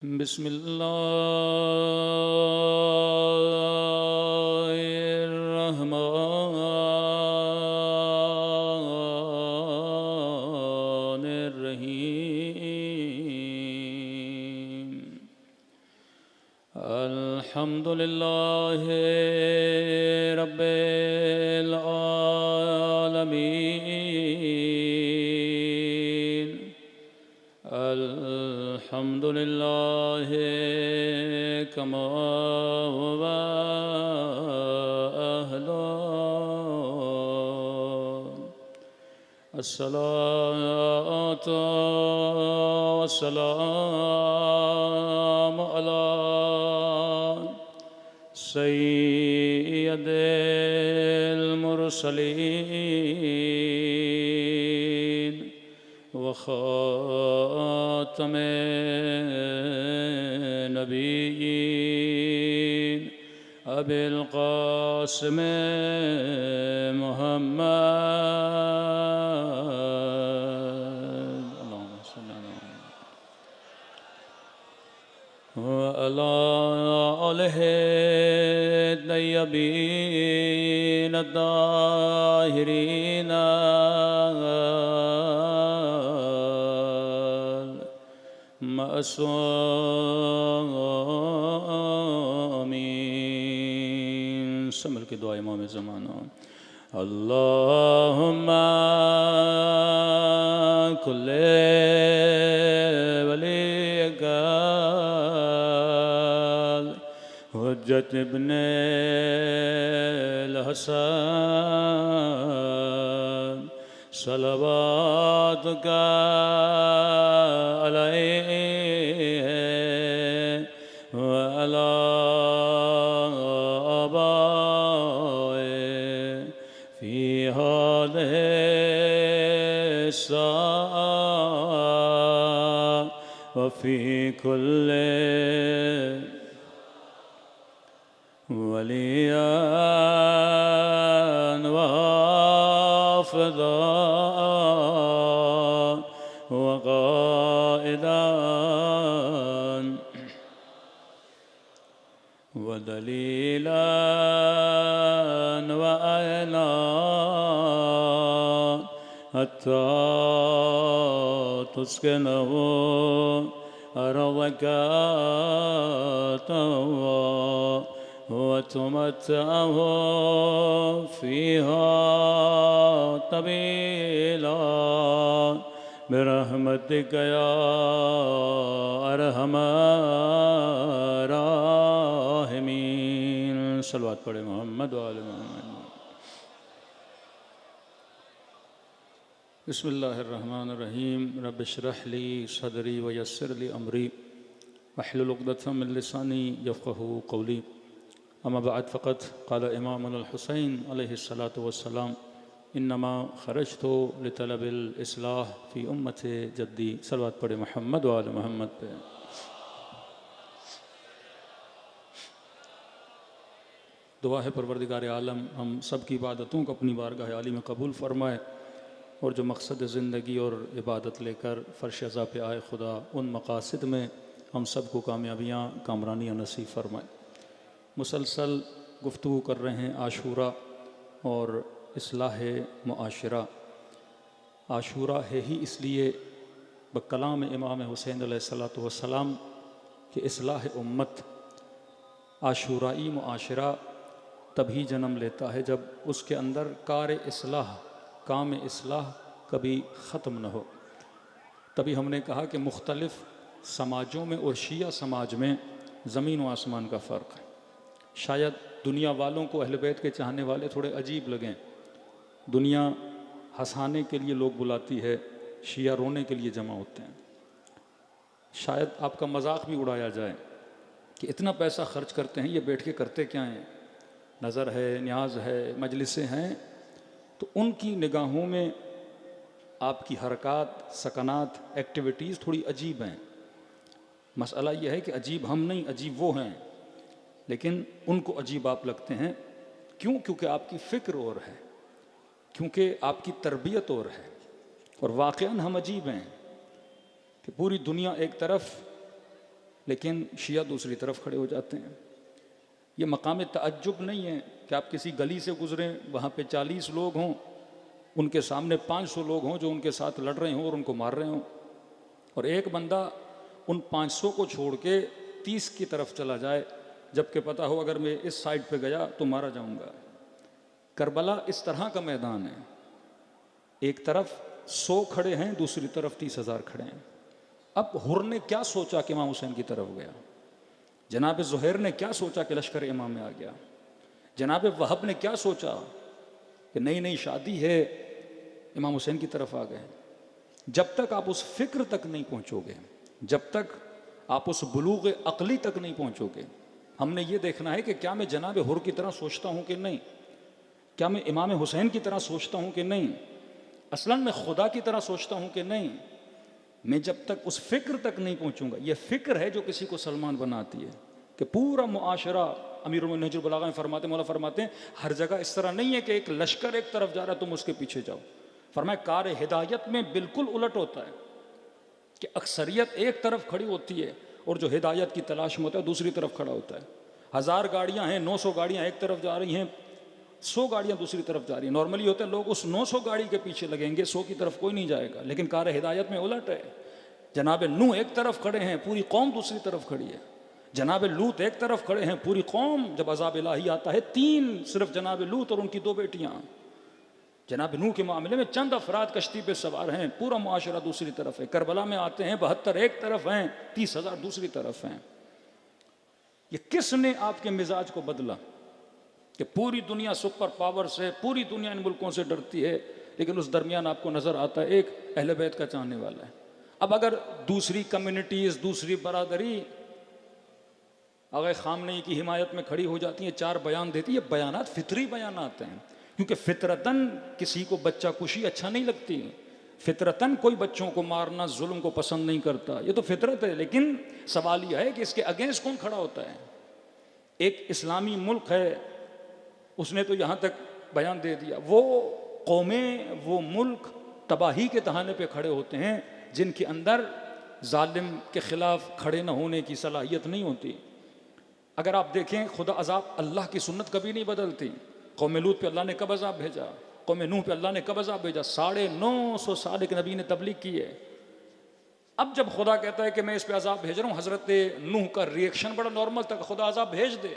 बिस्मिल्लाहिर्रहमानिर्रहीम। अल्हम्दुलिल्लाहि रब्बिल आलमीन। अल्हम्दुलिल्लाहि कमा हुवा अहलो। अस्सलातु वस्सलामु अला सय्यिदिल मुरसलीन व ख़ातमे नबिय्यीन अबिल क़ासिम मुहम्मद व अला आलिहि तय्यबीन ताहिरीन मअसूमीन। संभल के दुआ इमाम ज़माना। अल्लाहुम्मा कुल्ले वलिका हुज्जत इब्ने हसन सलवातुका अलैहि व अला आबाए फी हादिहि स्साअ व फी कुल्लि वलिय्यन व हाफ़िज़न व क़ाइदन व दलीलन व अयना हत्ता तुस्किनहु अर्ज़क वतुमत्तअहु फ़ीहा तवीला बिरहमतिक या अरहमर राहिमीन। सल्लल्लाहु पढ़े मोहम्मद व आले मोहम्मद। बिस्मिल्लाहिर्रहमानिर्रहीम। रब्बि इश्रह ली सदरी व यस्सिर ली अमरी वहलुल उक़दतम मिन लिसानी यफ़क़हू क़ौली। अम्मा बअद फ़क़द क़ाल इमामुल हुसैन अलैहिस्सलातु वस्सलाम इन्नमा ख़रजतु लितलबिल इस्लाह फ़ी उम्मति जद्दी। सल्लल्लाहु पढ़े मोहम्मद व आले मोहम्मद पे। दुआ है परवरदिगार आलम हम सब की इबादतों को अपनी बारगाह आली में कबूल फ़रमाए और जो मकसद ज़िंदगी और इबादत लेकर फ़र्श अज़ा पे आए खुदा उन मकासद में हम सब को कामयाबियाँ कामरानियाँ नसीब फ़रमाए। मुसलसल गुफ्तगू कर रहे हैं आशूरा और इस्लाह मुआशरा। आशूरा है ही इसलिए बकलाम इमाम हुसैन अलैहिस्सलातु वस्सलाम कि इस्लाह उम्मत आशूराई मुआशरा तभी जन्म लेता है जब उसके अंदर कार इस्लाह काम इस्लाह कभी ख़त्म न हो। तभी हमने कहा कि मुख्तलिफ़ समाजों में और शिया समाज में ज़मीन व आसमान का फ़र्क है। शायद दुनिया वालों को अहले बैत के चाहने वाले थोड़े अजीब लगें। दुनिया हंसाने के लिए लोग बुलाती है, शिया रोने के लिए जमा होते हैं। शायद आपका मजाक भी उड़ाया जाए कि इतना पैसा खर्च करते हैं, ये बैठ के करते क्या हैं? नज़र है, न्याज है, मजलिसें हैं। तो उनकी निगाहों में आपकी हरकत, सकनात, एक्टिविटीज़ थोड़ी अजीब हैं। मसला यह है कि अजीब हम नहीं, अजीब वो हैं, लेकिन उनको अजीब आप लगते हैं। क्यों? क्योंकि आपकी फ़िक्र और है, क्योंकि आपकी तरबियत और है। और वाक़ईन हम अजीब हैं कि पूरी दुनिया एक तरफ लेकिन शिया दूसरी तरफ खड़े हो जाते हैं। ये मकाम तअज्जुब नहीं है कि आप किसी गली से गुजरें, वहाँ पे 40 लोग हों, उनके सामने 500 लोग हों जो उनके साथ लड़ रहे हों और उनको मार रहे हों, और एक बंदा उन 500 को छोड़ के 30 की तरफ चला जाए, जबकि पता हो अगर मैं इस साइड पे गया तो मारा जाऊंगा। करबला इस तरह का मैदान है, एक तरफ 100 खड़े हैं, दूसरी तरफ 30,000 खड़े हैं। अब हुर ने क्या सोचा कि इमाम हुसैन की तरफ गया? जनाब ज़ुहैर ने क्या सोचा कि लश्कर इमाम में आ गया? जनाब वहब ने क्या सोचा कि नई नई शादी है, इमाम हुसैन की तरफ आ गए? जब तक आप उस फिक्र तक नहीं पहुंचोगे, जब तक आप उस बुलूग अक्ली तक नहीं पहुंचोगे, हमने ये देखना है कि क्या मैं जनाब हुर की तरह सोचता हूं कि नहीं, क्या मैं इमाम हुसैन की तरह सोचता हूं कि नहीं, असलन मैं खुदा की तरह सोचता हूं कि नहीं। मैं जब तक उस फिक्र तक नहीं पहुंचूंगा, ये फिक्र है जो किसी को सलमान बनाती है कि पूरा मुआशरा, अमीरुल मोमिनीन नहजुल बलागा में फरमाते, मौला फरमाते हैं, हर जगह इस तरह नहीं है कि एक लश्कर एक तरफ जा रहा है तुम उसके पीछे जाओ। फरमाया कार हिदायत में बिल्कुल उलट होता है कि अक्सरियत एक तरफ खड़ी होती है और जो हिदायत की तलाश में होता है दूसरी तरफ खड़ा होता है। 1000 गाड़ियां हैं, 900 गाड़ियां एक तरफ जा रही हैं, 100 गाड़ियां दूसरी तरफ जा रही हैं। नॉर्मली होता है लोग उस 900 गाड़ी के पीछे लगेंगे, 100 की तरफ कोई नहीं जाएगा, लेकिन कार हिदायत में उलट है। जनाब नूह एक तरफ खड़े हैं, पूरी कौम दूसरी तरफ खड़ी है। जनाब लूत एक तरफ खड़े हैं, पूरी कौम, जब अज़ाब इलाही आता है 3 सिर्फ जनाब लूत और उनकी 2 बेटियां। जनाब नूह के मामले में चंद अफराद कश्ती पे सवार हैं, पूरा मुआशरा दूसरी तरफ है। करबला में आते हैं, 72 एक तरफ हैं, 30,000 दूसरी तरफ हैं। ये किसने आपके मिजाज को बदला कि पूरी दुनिया सुपर पावर से, पूरी दुनिया इन मुल्कों से डरती है, लेकिन उस दरमियान आपको नजर आता है एक अहले बैत का चाहने वाला है। अब अगर दूसरी कम्युनिटीज, दूसरी बरादरी अगर खामनेई की हिमायत में खड़ी हो जाती है, 4 बयान देती है, बयानात फितरी बयानात हैं, क्योंकि फितरतन किसी को बच्चा कुशी अच्छा नहीं लगती, फितरतन कोई बच्चों को मारना, जुल्म को पसंद नहीं करता, ये तो फितरत है। लेकिन सवाल यह है कि इसके अगेंस्ट कौन खड़ा होता है? एक इस्लामी मुल्क है, उसने तो यहाँ तक बयान दे दिया, वो कौमें, वो मुल्क तबाही के तहाने पे खड़े होते हैं जिनके अंदर जालिम के खिलाफ खड़े न होने की सलाहियत नहीं होती। अगर आप देखें, खुदा अजाब, अल्लाह की सुन्नत कभी नहीं बदलती। कौम लूत पे अल्लाह ने कब अजाब भेजा, कौम नूह पे अल्लाह ने कब अजाब भेजा? 950 साल एक नबी ने तबलीग की है। अब जब खुदा कहता है कि मैं इस पे अजाब भेज रहा हूँ, हजरत नूह का रिएक्शन बड़ा नॉर्मल था, खुदा अजाब भेज दे।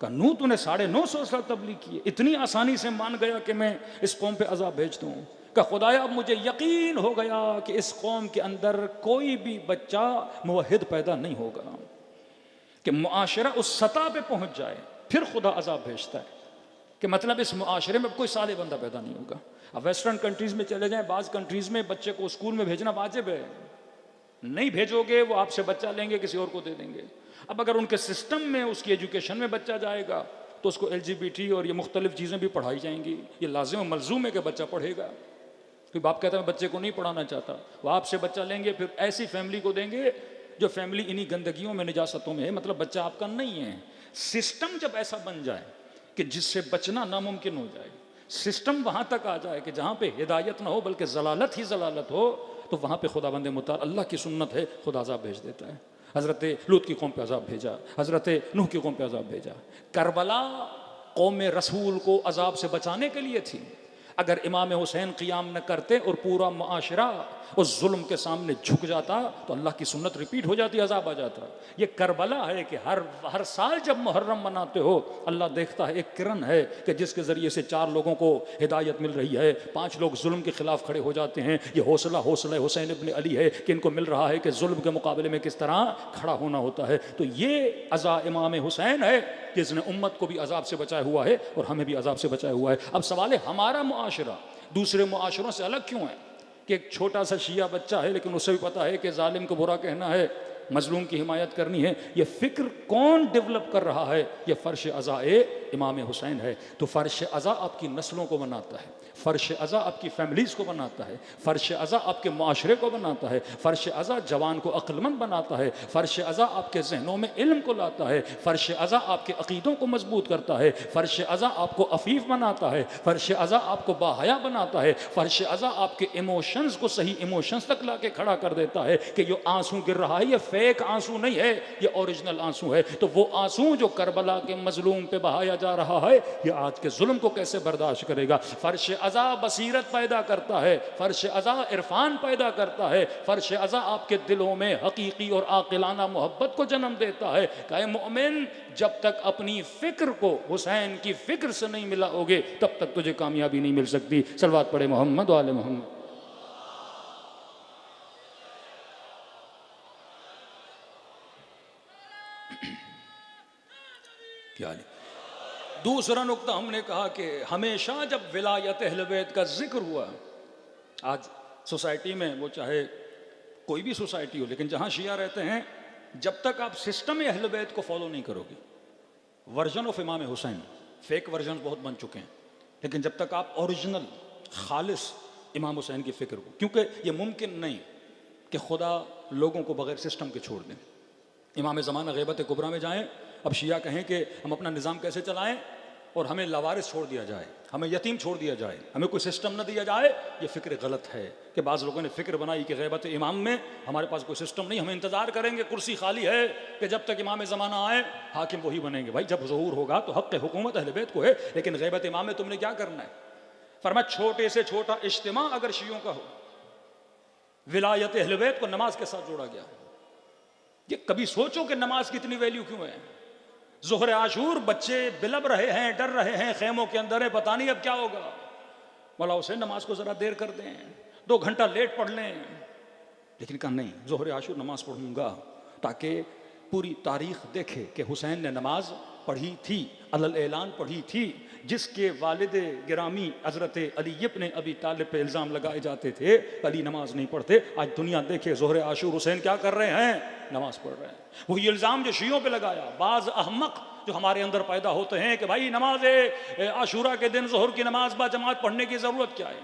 का नूह तूने 950 साल तबलीग की है, इतनी आसानी से मान गया कि मैं इस कौम पे अजाब भेज दूँ? का खुदाया अब मुझे यकीन हो गया कि इस कौम के अंदर कोई भी बच्चा मुवहिद पैदा नहीं होगा, कि मुआशरा उस सतह पे पहुंच जाए, फिर खुदा अजाब भेजता है कि मतलब इस मुआशरे में कोई साले बंदा पैदा नहीं होगा। अब वेस्टर्न कंट्रीज में चले जाएं, बाज़ कंट्रीज में बच्चे को स्कूल में भेजना वाजिब है, नहीं भेजोगे वो आपसे बच्चा लेंगे, किसी और को दे देंगे। अब अगर उनके सिस्टम में, उसकी एजुकेशन में बच्चा जाएगा तो उसको LGBT और ये मुख्तलिफ चीज़ें भी पढ़ाई जाएंगी, ये लाजिम मलजूम है कि बच्चा पढ़ेगा। कोई बाप कहता है मैं बच्चे को नहीं पढ़ाना चाहता, वो आपसे बच्चा लेंगे, फिर ऐसी फैमिली को देंगे जो फैमिली इन्हीं गंदगियों में, निजासतों में है, मतलब बच्चा आपका नहीं है। सिस्टम जब ऐसा बन जाए कि जिससे बचना नामुमकिन हो जाए, सिस्टम वहां तक आ जाए कि जहां पे हिदायत ना हो बल्कि जलालत ही जलालत हो, तो वहां पे खुदाबंद मुतार, अल्लाह की सुन्नत है, खुदा अजाब भेज देता है। हजरत लूत की कौम पे अजाब भेजा, हजरत नूह की कौम पे अजाब भेजा। करबला कौम रसूल को अजाब से बचाने के लिए थी। अगर इमाम हुसैन क़ियाम न करते और पूरा मुआशरा उस जुल्म के सामने झुक जाता तो अल्लाह की सुन्नत रिपीट हो जाती, अजाब आ जाता। ये करबला है कि हर साल जब मुहर्रम मनाते हो, अल्लाह देखता है, एक किरण है कि जिसके ज़रिए से 4 लोगों को हिदायत मिल रही है, 5 लोग जुल्म के खिलाफ खड़े हो जाते हैं। ये हौसला हुसैन इब्न अली है कि इनको मिल रहा है कि जुल्म के मुकाबले में किस तरह खड़ा होना होता है। तो ये अज़ा इमाम हुसैन है जिसने उम्मत को भी अजाब से बचाया हुआ है और हमें भी अजाब से बचाया हुआ है। अब सवाल है, हमारा मुआशरा दूसरे मुआशरों से अलग क्यों है कि एक छोटा सा शिया बच्चा है लेकिन उसे भी पता है कि जालिम को बुरा कहना है, मजलूम की हिमायत करनी है। ये फिक्र कौन डेवलप कर रहा है? ये फर्श अज़ाए इमाम हुसैन है तो फ़र्श अज़ा आपकी नस्लों को बनाता है, फ़र्श अज़ा आपकी फैमिलीज़ को बनाता है, फ़र्श अज़ा आपके माशरे को बनाता है, फ़र्श अज़ा जवान को अक्लमंद बनाता है, फ़र्श अज़ा आपके जहनों में इल्म को लाता है, फ़र्श अज़ा आपके अक़ीदों को मजबूत करता है, फ़र्श अज़ा आपको अफ़ीफ़ बनाता है, फ़र्श अज़ा आपको बाहया बनाता है, फ़र्श अज़ा आपके इमोशंस को सही इमोशंस तक ला के खड़ा कर देता है कि जो आंसू गिर रहा है ये फेक आंसू नहीं है, ये ओरिजिनल आंसू है। तो वो आंसू जो करबला के मजलूम पे बहाया जा रहा है ये आज के जुल्म को कैसे बर्दाश्त करेगा। फ़र्श अज़ा बसीरत पैदा करता है, फ़र्श अज़ा इरफान पैदा करता है, फ़र्श अज़ा आपके दिलों में हकीकी और आकिलाना मोहब्बत को जन्म देता है। कहे मोमिन जब तक अपनी फ़िक्र को हुसैन की फ़िक्र से नहीं मिलाओगे तब तक तुझे कामयाबी नहीं मिल सकती। सलवात पढ़े मोहम्मद वाले मोहम्मद। क्या है? दूसरा नुक्ता हमने कहा कि हमेशा जब विलायत अहले बैत का जिक्र हुआ, आज सोसाइटी में वो चाहे कोई भी सोसाइटी हो लेकिन जहाँ शिया रहते हैं, जब तक आप सिस्टम अहले बैत को फॉलो नहीं करोगे, वर्जन ऑफ इमाम हुसैन, फेक वर्जन बहुत बन चुके हैं, लेकिन जब तक आप ओरिजिनल खालिस इमाम हुसैन की फ़िक्र को, क्योंकि ये मुमकिन नहीं कि खुदा लोगों को बग़ैर सिस्टम के छोड़ दें। इमाम ज़माना ग़ैबत कुबरा में जाएं, अब शिया कहें कि हम अपना निज़ाम कैसे चलाएं और हमें लवारिस छोड़ दिया जाए, हमें यतीम छोड़ दिया जाए, हमें कोई सिस्टम न दिया जाए, ये फ़िक्र गलत है। कि बाज़ लोगों ने फ़िक्र बनाई कि ग़ैबत इमाम में हमारे पास कोई सिस्टम नहीं, हमें इंतज़ार करेंगे, कुर्सी खाली है कि जब तक इमाम ज़माना आए हाकिम वही बनेंगे। भाई जब ज़हूर होगा तो हक़ हुकूमत अहले बैत को है, लेकिन ग़ैबत इमाम में तुमने क्या करना है? फरमाया छोटे से छोटा इज्तिमा अगर शियों का हो, विलायत अहले बैत को नमाज के साथ जोड़ा गया। ये कभी सोचो कि नमाज की इतनी वैल्यू क्यों है? ज़ोहर आशूर बच्चे बिलब रहे हैं, डर रहे हैं, खेमों के अंदर है, पता नहीं अब क्या होगा। मौला हुसैन नमाज को ज़रा देर कर दें, 2 घंटा लेट पढ़ लें, लेकिन कहा नहीं, ज़ोहर आशूर नमाज पढ़ूंगा ताकि पूरी तारीख़ देखे कि हुसैन ने नमाज पढ़ी थी, अलल ऐलान पढ़ी थी। जिसके वालिद गिरामी हज़रत अली इब्न अबी तालिब पे इल्ज़ाम लगाए जाते थे अली नमाज नहीं पढ़ते, आज दुनिया देखे ज़ोहर आशूर हुसैन क्या कर रहे हैं, नमाज पढ़ रहे हैं। वही इल्ज़ाम जो शियों पे लगाया, बाज़ अहमक जो हमारे अंदर पैदा होते हैं कि भाई नमाज आशूरा के दिन ज़ोहर की नमाज बा जमात पढ़ने की ज़रूरत क्या है।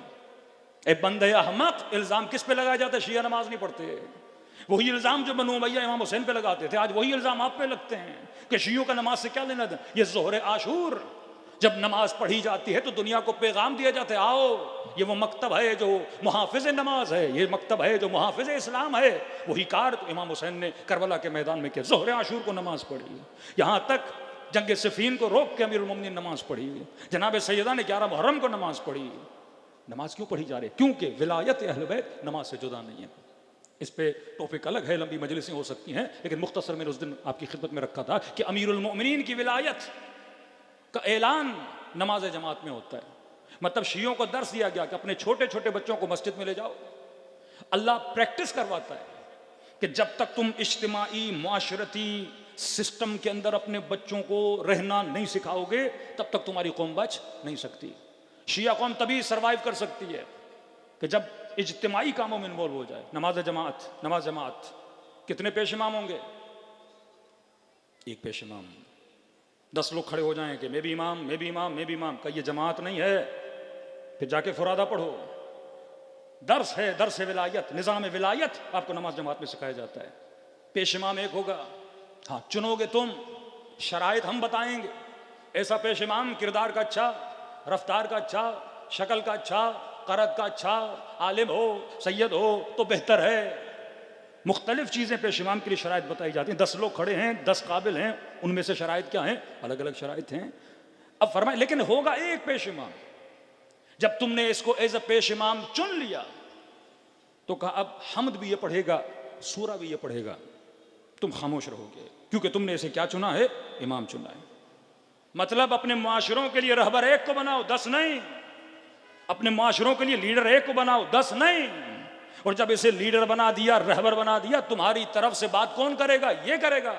ए बंदे अहमक, इल्ज़ाम किस पे लगाया जाता है? शिया नमाज नहीं पढ़ते। वही इल्ज़ाम जो बनु उमय्या इमाम हुसैन पे लगाते थे, आज वही इल्ज़ाम आप पे लगते हैं कि शियों का नमाज से क्या लेना देना। ये ज़ोहर आशूर जब नमाज पढ़ी जाती है तो दुनिया को पैगाम दिया जाता है, आओ ये वो मकतब है जो मुहाफ़िज़ नमाज है, ये मकतब है जो मुहाफ़िज़ इस्लाम है। वही कार तो इमाम हुसैन ने करबला के मैदान में किया, ज़ोहर आशूर को नमाज पढ़ी। यहाँ तक जंग सिफ़ीन को रोक के अमीरुल मोमिनीन नमाज पढ़ी, जनाब सैयदा ने 11 मुहर्रम को नमाज पढ़ी। नमाज क्यों पढ़ी जा रही? क्योंकि विलायत अहले बैत नमाज से जुदा नहीं है। इस पे टॉपिक अलग है, लंबी मजलिसें हो सकती हैं, लेकिन मुख्तसर मैंने उस दिन आपकी खिदमत में रखा था कि अमीरुल मोमिनीन की विलायत का ऐलान नमाज जमात में होता है। मतलब शियों को दर्स दिया गया कि अपने छोटे छोटे बच्चों को मस्जिद में ले जाओ। अल्लाह प्रैक्टिस करवाता है कि जब तक तुम इज्तिमाई मुआशरती सिस्टम के अंदर अपने बच्चों को रहना नहीं सिखाओगे तब तक तुम्हारी कौम बच नहीं सकती। शिया कौम तभी सर्वाइव कर सकती है कि जब इज्तिमाई कामों में इन्वॉल्व हो जाए। नमाज जमात कितने पेश इमाम होंगे? एक पेश इमाम। 10 लोग खड़े हो जाएं कि मैं भी इमाम का ये जमात नहीं है। फिर जाके फुरादा पढ़ो, दर्स है, दर्स विलायत, निज़ाम विलायत आपको नमाज जमात में सिखाया जाता है। पेश इमाम एक होगा, हाँ चुनोगे तुम, शराइत हम बताएंगे। ऐसा पेश इमाम किरदार का अच्छा, रफ्तार का अच्छा, शक्ल का अच्छा, क़रत का अच्छा, आलिम हो, सैयद हो तो बेहतर है। मुख्तलिफ चीज़ें पेश इमाम के लिए शराइत बताई जाती हैं। 10 लोग खड़े हैं, 10 काबिल हैं, उनमें से शराइत क्या हैं? अलग अलग शराइत हैं। अब फरमाए लेकिन होगा एक पेश इमाम। जब तुमने इसको एज अ पेश इमाम चुन लिया तो कहा अब हम्द भी ये पढ़ेगा, सूरा भी ये पढ़ेगा, तुम खामोश रहोगे क्योंकि तुमने इसे क्या चुना है? इमाम चुना है। मतलब अपने माशरों के लिए रहबर एक को बनाओ, 10 नहीं। अपने माशरों के लिए लीडर एक को बनाओ, 10 नहीं। और जब इसे लीडर बना दिया, रहबर बना दिया, तुम्हारी तरफ से बात कौन करेगा? ये करेगा।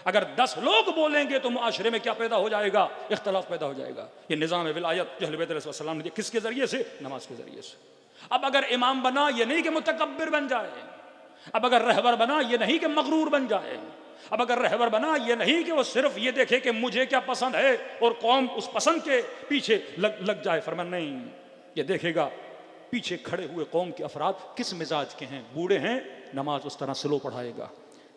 अगर 10 लोग बोलेंगे तो मुआशरे में क्या पैदा हो जाएगा? इख्तलाफ पैदा हो जाएगा। ये निज़ाम विलायत अहले बैत अलैहिस्सलाम ने किसके ज़रिए से? नमाज के ज़रिए से। अब अगर इमाम बना, ये नहीं कि मुतकब्बिर बन जाए। अब अगर रहबर बना, ये नहीं कि मगरूर बन जाए। अब अगर रहबर बना, ये नहीं कि वो सिर्फ ये देखे कि मुझे क्या पसंद है और कौम उस पसंद के पीछे लग जाए। फरमान नहीं, ये देखेगा पीछे खड़े हुए कौम के अफराद किस मिजाज के हैं। बूढ़े हैं, नमाज उस तरह स्लो पढ़ाएगा।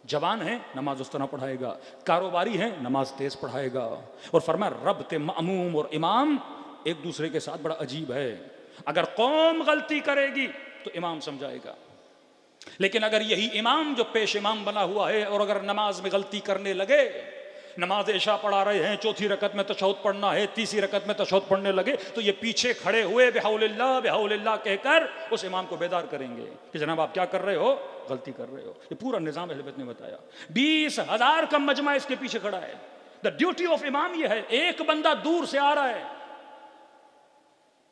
जवान है, नमाज उस तरह पढ़ाएगा। कारोबारी है, नमाज तेज पढ़ाएगा। और फरमाया रब्त मामूम और इमाम एक दूसरे के साथ बड़ा अजीब है। अगर कौम गलती करेगी तो इमाम समझाएगा, लेकिन अगर यही इमाम जो पेश इमाम बना हुआ है और अगर नमाज में गलती करने लगे, नमाज इशा पढ़ा रहे हैं, चौथी रकत में तशहुद पढ़ना है, तीसरी रकत में तशहुद पढ़ने लगे, तो ये पीछे खड़े हुए बेहौलिल्लाह कहकर उस इमाम को बेदार करेंगे कि जनाब आप क्या कर रहे हो, गलती कर रहे हो। ये पूरा निजाम अहले बैत ने बताया। 20,000 का मजमा इसके पीछे खड़ा है। द ड्यूटी ऑफ इमाम ये है, एक बंदा दूर से आ रहा है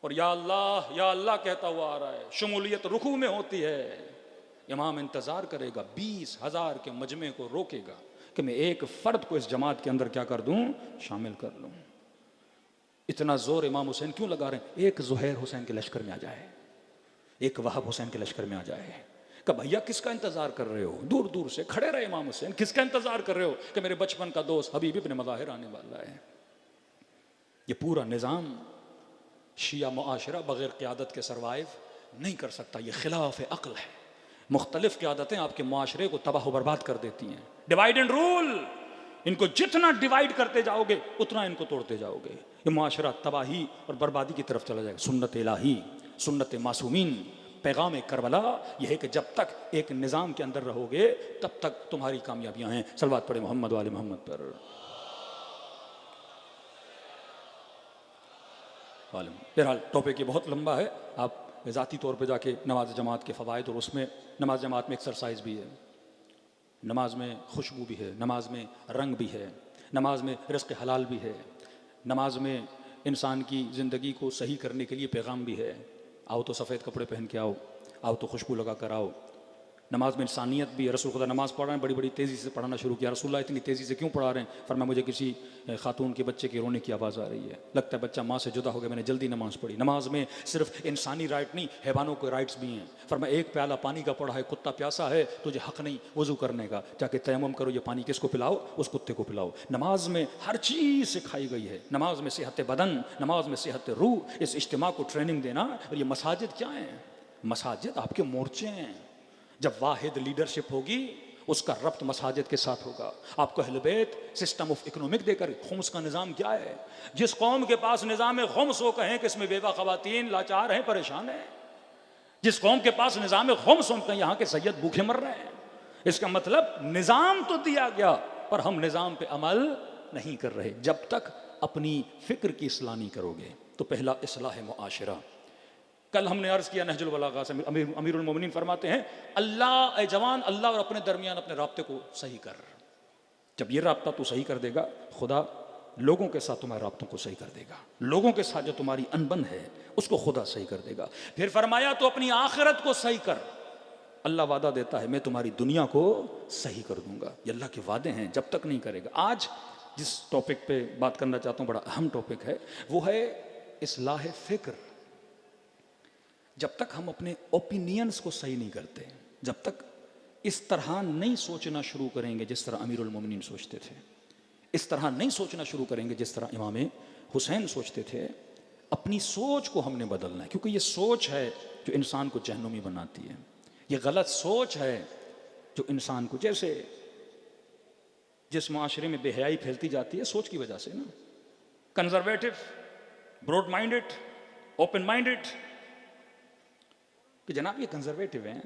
और या अल्लाह कहता हुआ आ रहा है। शमूलियत रुकू में होती है। इमाम इंतजार करेगा, 20,000 के मजमे को रोकेगा कि मैं एक फर्द को इस जमात के अंदर क्या कर दूं, शामिल कर लूं। इतना जोर इमाम हुसैन क्यों लगा रहे हैं? एक जुहैर हुसैन के लश्कर में आ जाए, एक वहाब हुसैन के लश्कर में आ जाए कि भैया किसका इंतजार कर रहे हो? दूर दूर से खड़े रहे इमाम हुसैन, किसका इंतजार कर रहे हो? कि मेरे बचपन का दोस्त हबीब इब्न मज़ाहिर आने वाला है। ये पूरा निज़ाम शिया मुआशरा बगैर क़यादत के सरवाइव नहीं कर सकता। ये खिलाफ अक्ल है। मुख्तलिफ क़यादतें आपके मुआशरे को तबाह व बर्बाद कर देती हैं। डिवाइड एंड रूल, इनको जितना डिवाइड करते जाओगे उतना इनको तोड़ते जाओगे। ये मुआशरा तबाही और बर्बादी की तरफ चला जाएगा। सुन्नत इलाही, सुन्नत मासूमीन, पैगाम करबला यह है कि जब तक एक निज़ाम के अंदर रहोगे तब तक तुम्हारी कामयाबियां हैं। सलवात पढ़े मोहम्मद वाले मोहम्मद पर। बहरहाल टॉपिक ये बहुत लंबा है, आप ज़ाती तौर पे जाके नमाज जमात के फ़वाइद, और उसमें नमाज जमात में एक्सरसाइज भी है, नमाज में खुशबू भी है, नमाज में रंग भी है, नमाज में रिज़्क़ हलाल भी है, नमाज में इंसान की ज़िंदगी को सही करने के लिए पैगाम भी है। आओ तो सफ़ेद कपड़े पहन के आओ, आओ तो खुशबू लगा कर आओ। नमाज में इंसानियत भी है। रसूल खुदा नमाज़ पढ़ रहे हैं, बड़ी बड़ी तेज़ी से पढ़ाना शुरू किया। रसूलुल्लाह इतनी तेज़ी से क्यों पढ़ा रहे हैं? फरमाया मुझे किसी खातून के बच्चे के रोने की आवाज़ आ रही है, लगता है बच्चा माँ से जुदा हो गया, मैंने जल्दी नमाज़ पढ़ी। नमाज में सिर्फ इंसानी राइट नहीं, हैवानों के राइट्स भी हैं। फरमाया एक प्याला पानी का पड़ा है, कुत्ता प्यासा है, तुझे हक़ नहीं वज़ू करने का, जाके तयम्मुम करो, ये पानी किसको पिलाओ? उस कुत्ते को पिलाओ। नमाज में हर चीज़ सिखाई गई है। नमाज में सेहत बदन, नमाज में सेहत रूह, इस इज्तिमा को ट्रेनिंग देना। और ये मसाजिद क्या हैं? मसाजिद आपके मोर्चे हैं। जब वाहिद लीडरशिप होगी उसका रब्त मसाजिद के साथ होगा। आपको अहले बैत सिस्टम ऑफ इकोनॉमिक देकर, खुम्स का निज़ाम क्या है? जिस कौम के पास निज़ाम खुम्स हो, कहें कि इसमें बेवा ख़वातीन लाचार हैं, परेशान हैं। जिस कौम के पास निज़ाम खुम्स हो, कहें यहाँ के सैयद भूखे मर रहे हैं। इसका मतलब निज़ाम तो दिया गया पर हम निज़ाम पे अमल नहीं कर रहे। जब तक अपनी फ़िक्र की इस्लाह नहीं करोगे तो पहला इस्लाह मुआशरा। कल हमने अर्ज़ किया नहजुल बलागा से, अमीरुल मोमिनीन फरमाते हैं अल्लाह ए जवान, अल्लाह और अपने दरमियान अपने राब्ते को सही कर। जब ये राब्ता तू सही कर देगा, खुदा लोगों के साथ तुम्हारे राब्तों को सही कर देगा। लोगों के साथ जो तुम्हारी अनबन है उसको खुदा सही कर देगा। फिर फरमाया तो अपनी आखिरत को सही कर। अल्लाह वादा देता है मैं तुम्हारी दुनिया को सही कर दूंगा। ये अल्लाह के वादे हैं, जब तक नहीं करेगा। आज जिस टॉपिक पे बात करना चाहता हूँ बड़ा अहम टॉपिक है, वो है इस्लाह फ़िक्र। जब तक हम अपने ओपिनियंस को सही नहीं करते, जब तक इस तरह नहीं सोचना शुरू करेंगे जिस तरह अमीरुल मोमिनीन सोचते थे, इस तरह नहीं सोचना शुरू करेंगे जिस तरह इमाम हुसैन सोचते थे, अपनी सोच को हमने बदलना है। क्योंकि ये सोच है जो इंसान को जहन्नुमी बनाती है। ये गलत सोच है जो इंसान को, जैसे जिस माशरे में बेहयाई फैलती जाती है सोच की वजह से ना, conservative, broad minded, open minded, कि जनाब ये कंजर्वेटिव हैं।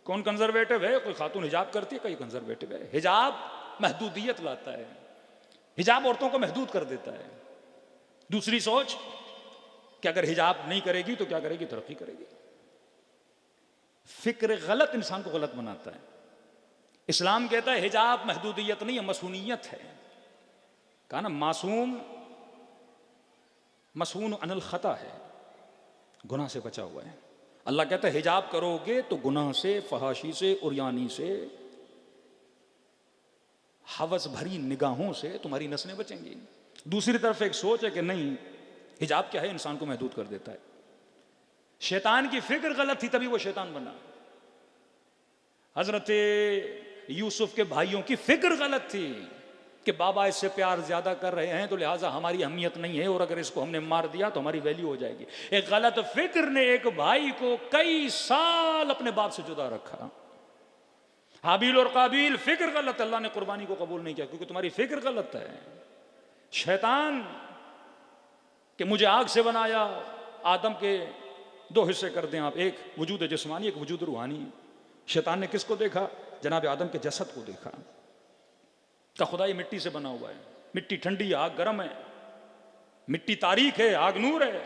कौन कंजर्वेटिव है? कोई खातून हिजाब करती है, कोई कंजर्वेटिव है। हिजाब महदूदियत लाता है, हिजाब औरतों को महदूद कर देता है। दूसरी सोच कि अगर हिजाब नहीं करेगी तो क्या करेगी? तरक्की करेगी। फिक्र गलत इंसान को गलत बनाता है। इस्लाम कहता है हिजाब महदूदियत नहीं है, मसूनियत है। कहा ना मासूम मसून अनिल खता है, गुनाह से बचा हुआ है। अल्लाह कहता है हिजाब करोगे तो गुनाह से, फहाशी से, उरियानी से, हवस भरी निगाहों से तुम्हारी नस्लें बचेंगी। दूसरी तरफ एक सोच है कि नहीं, हिजाब क्या है? इंसान को महदूद कर देता है। शैतान की फिक्र गलत थी तभी वो शैतान बना। हजरत यूसुफ के भाइयों की फिक्र गलत थी कि बाबा इससे प्यार ज्यादा कर रहे हैं तो लिहाजा हमारी अहमियत नहीं है, और अगर इसको हमने मार दिया तो हमारी वैल्यू हो जाएगी। एक गलत फिक्र ने एक भाई को कई साल अपने बाप से जुदा रखा। हाबील और काबिल, फिक्र गलत, अल्लाह ने कुर्बानी को कबूल नहीं किया क्योंकि तुम्हारी फिक्र गलत है। शैतान कि मुझे आग से बनाया, आदम के दो हिस्से कर दें आप, एक वजूद जिस्मानी, एक वजूद रूहानी। शैतान ने किसको देखा? जनाब आदम के जसद को देखा। का खुदा ये मिट्टी से बना हुआ है, मिट्टी ठंडी है, आग गर्म है, मिट्टी तारीख है, आग नूर है।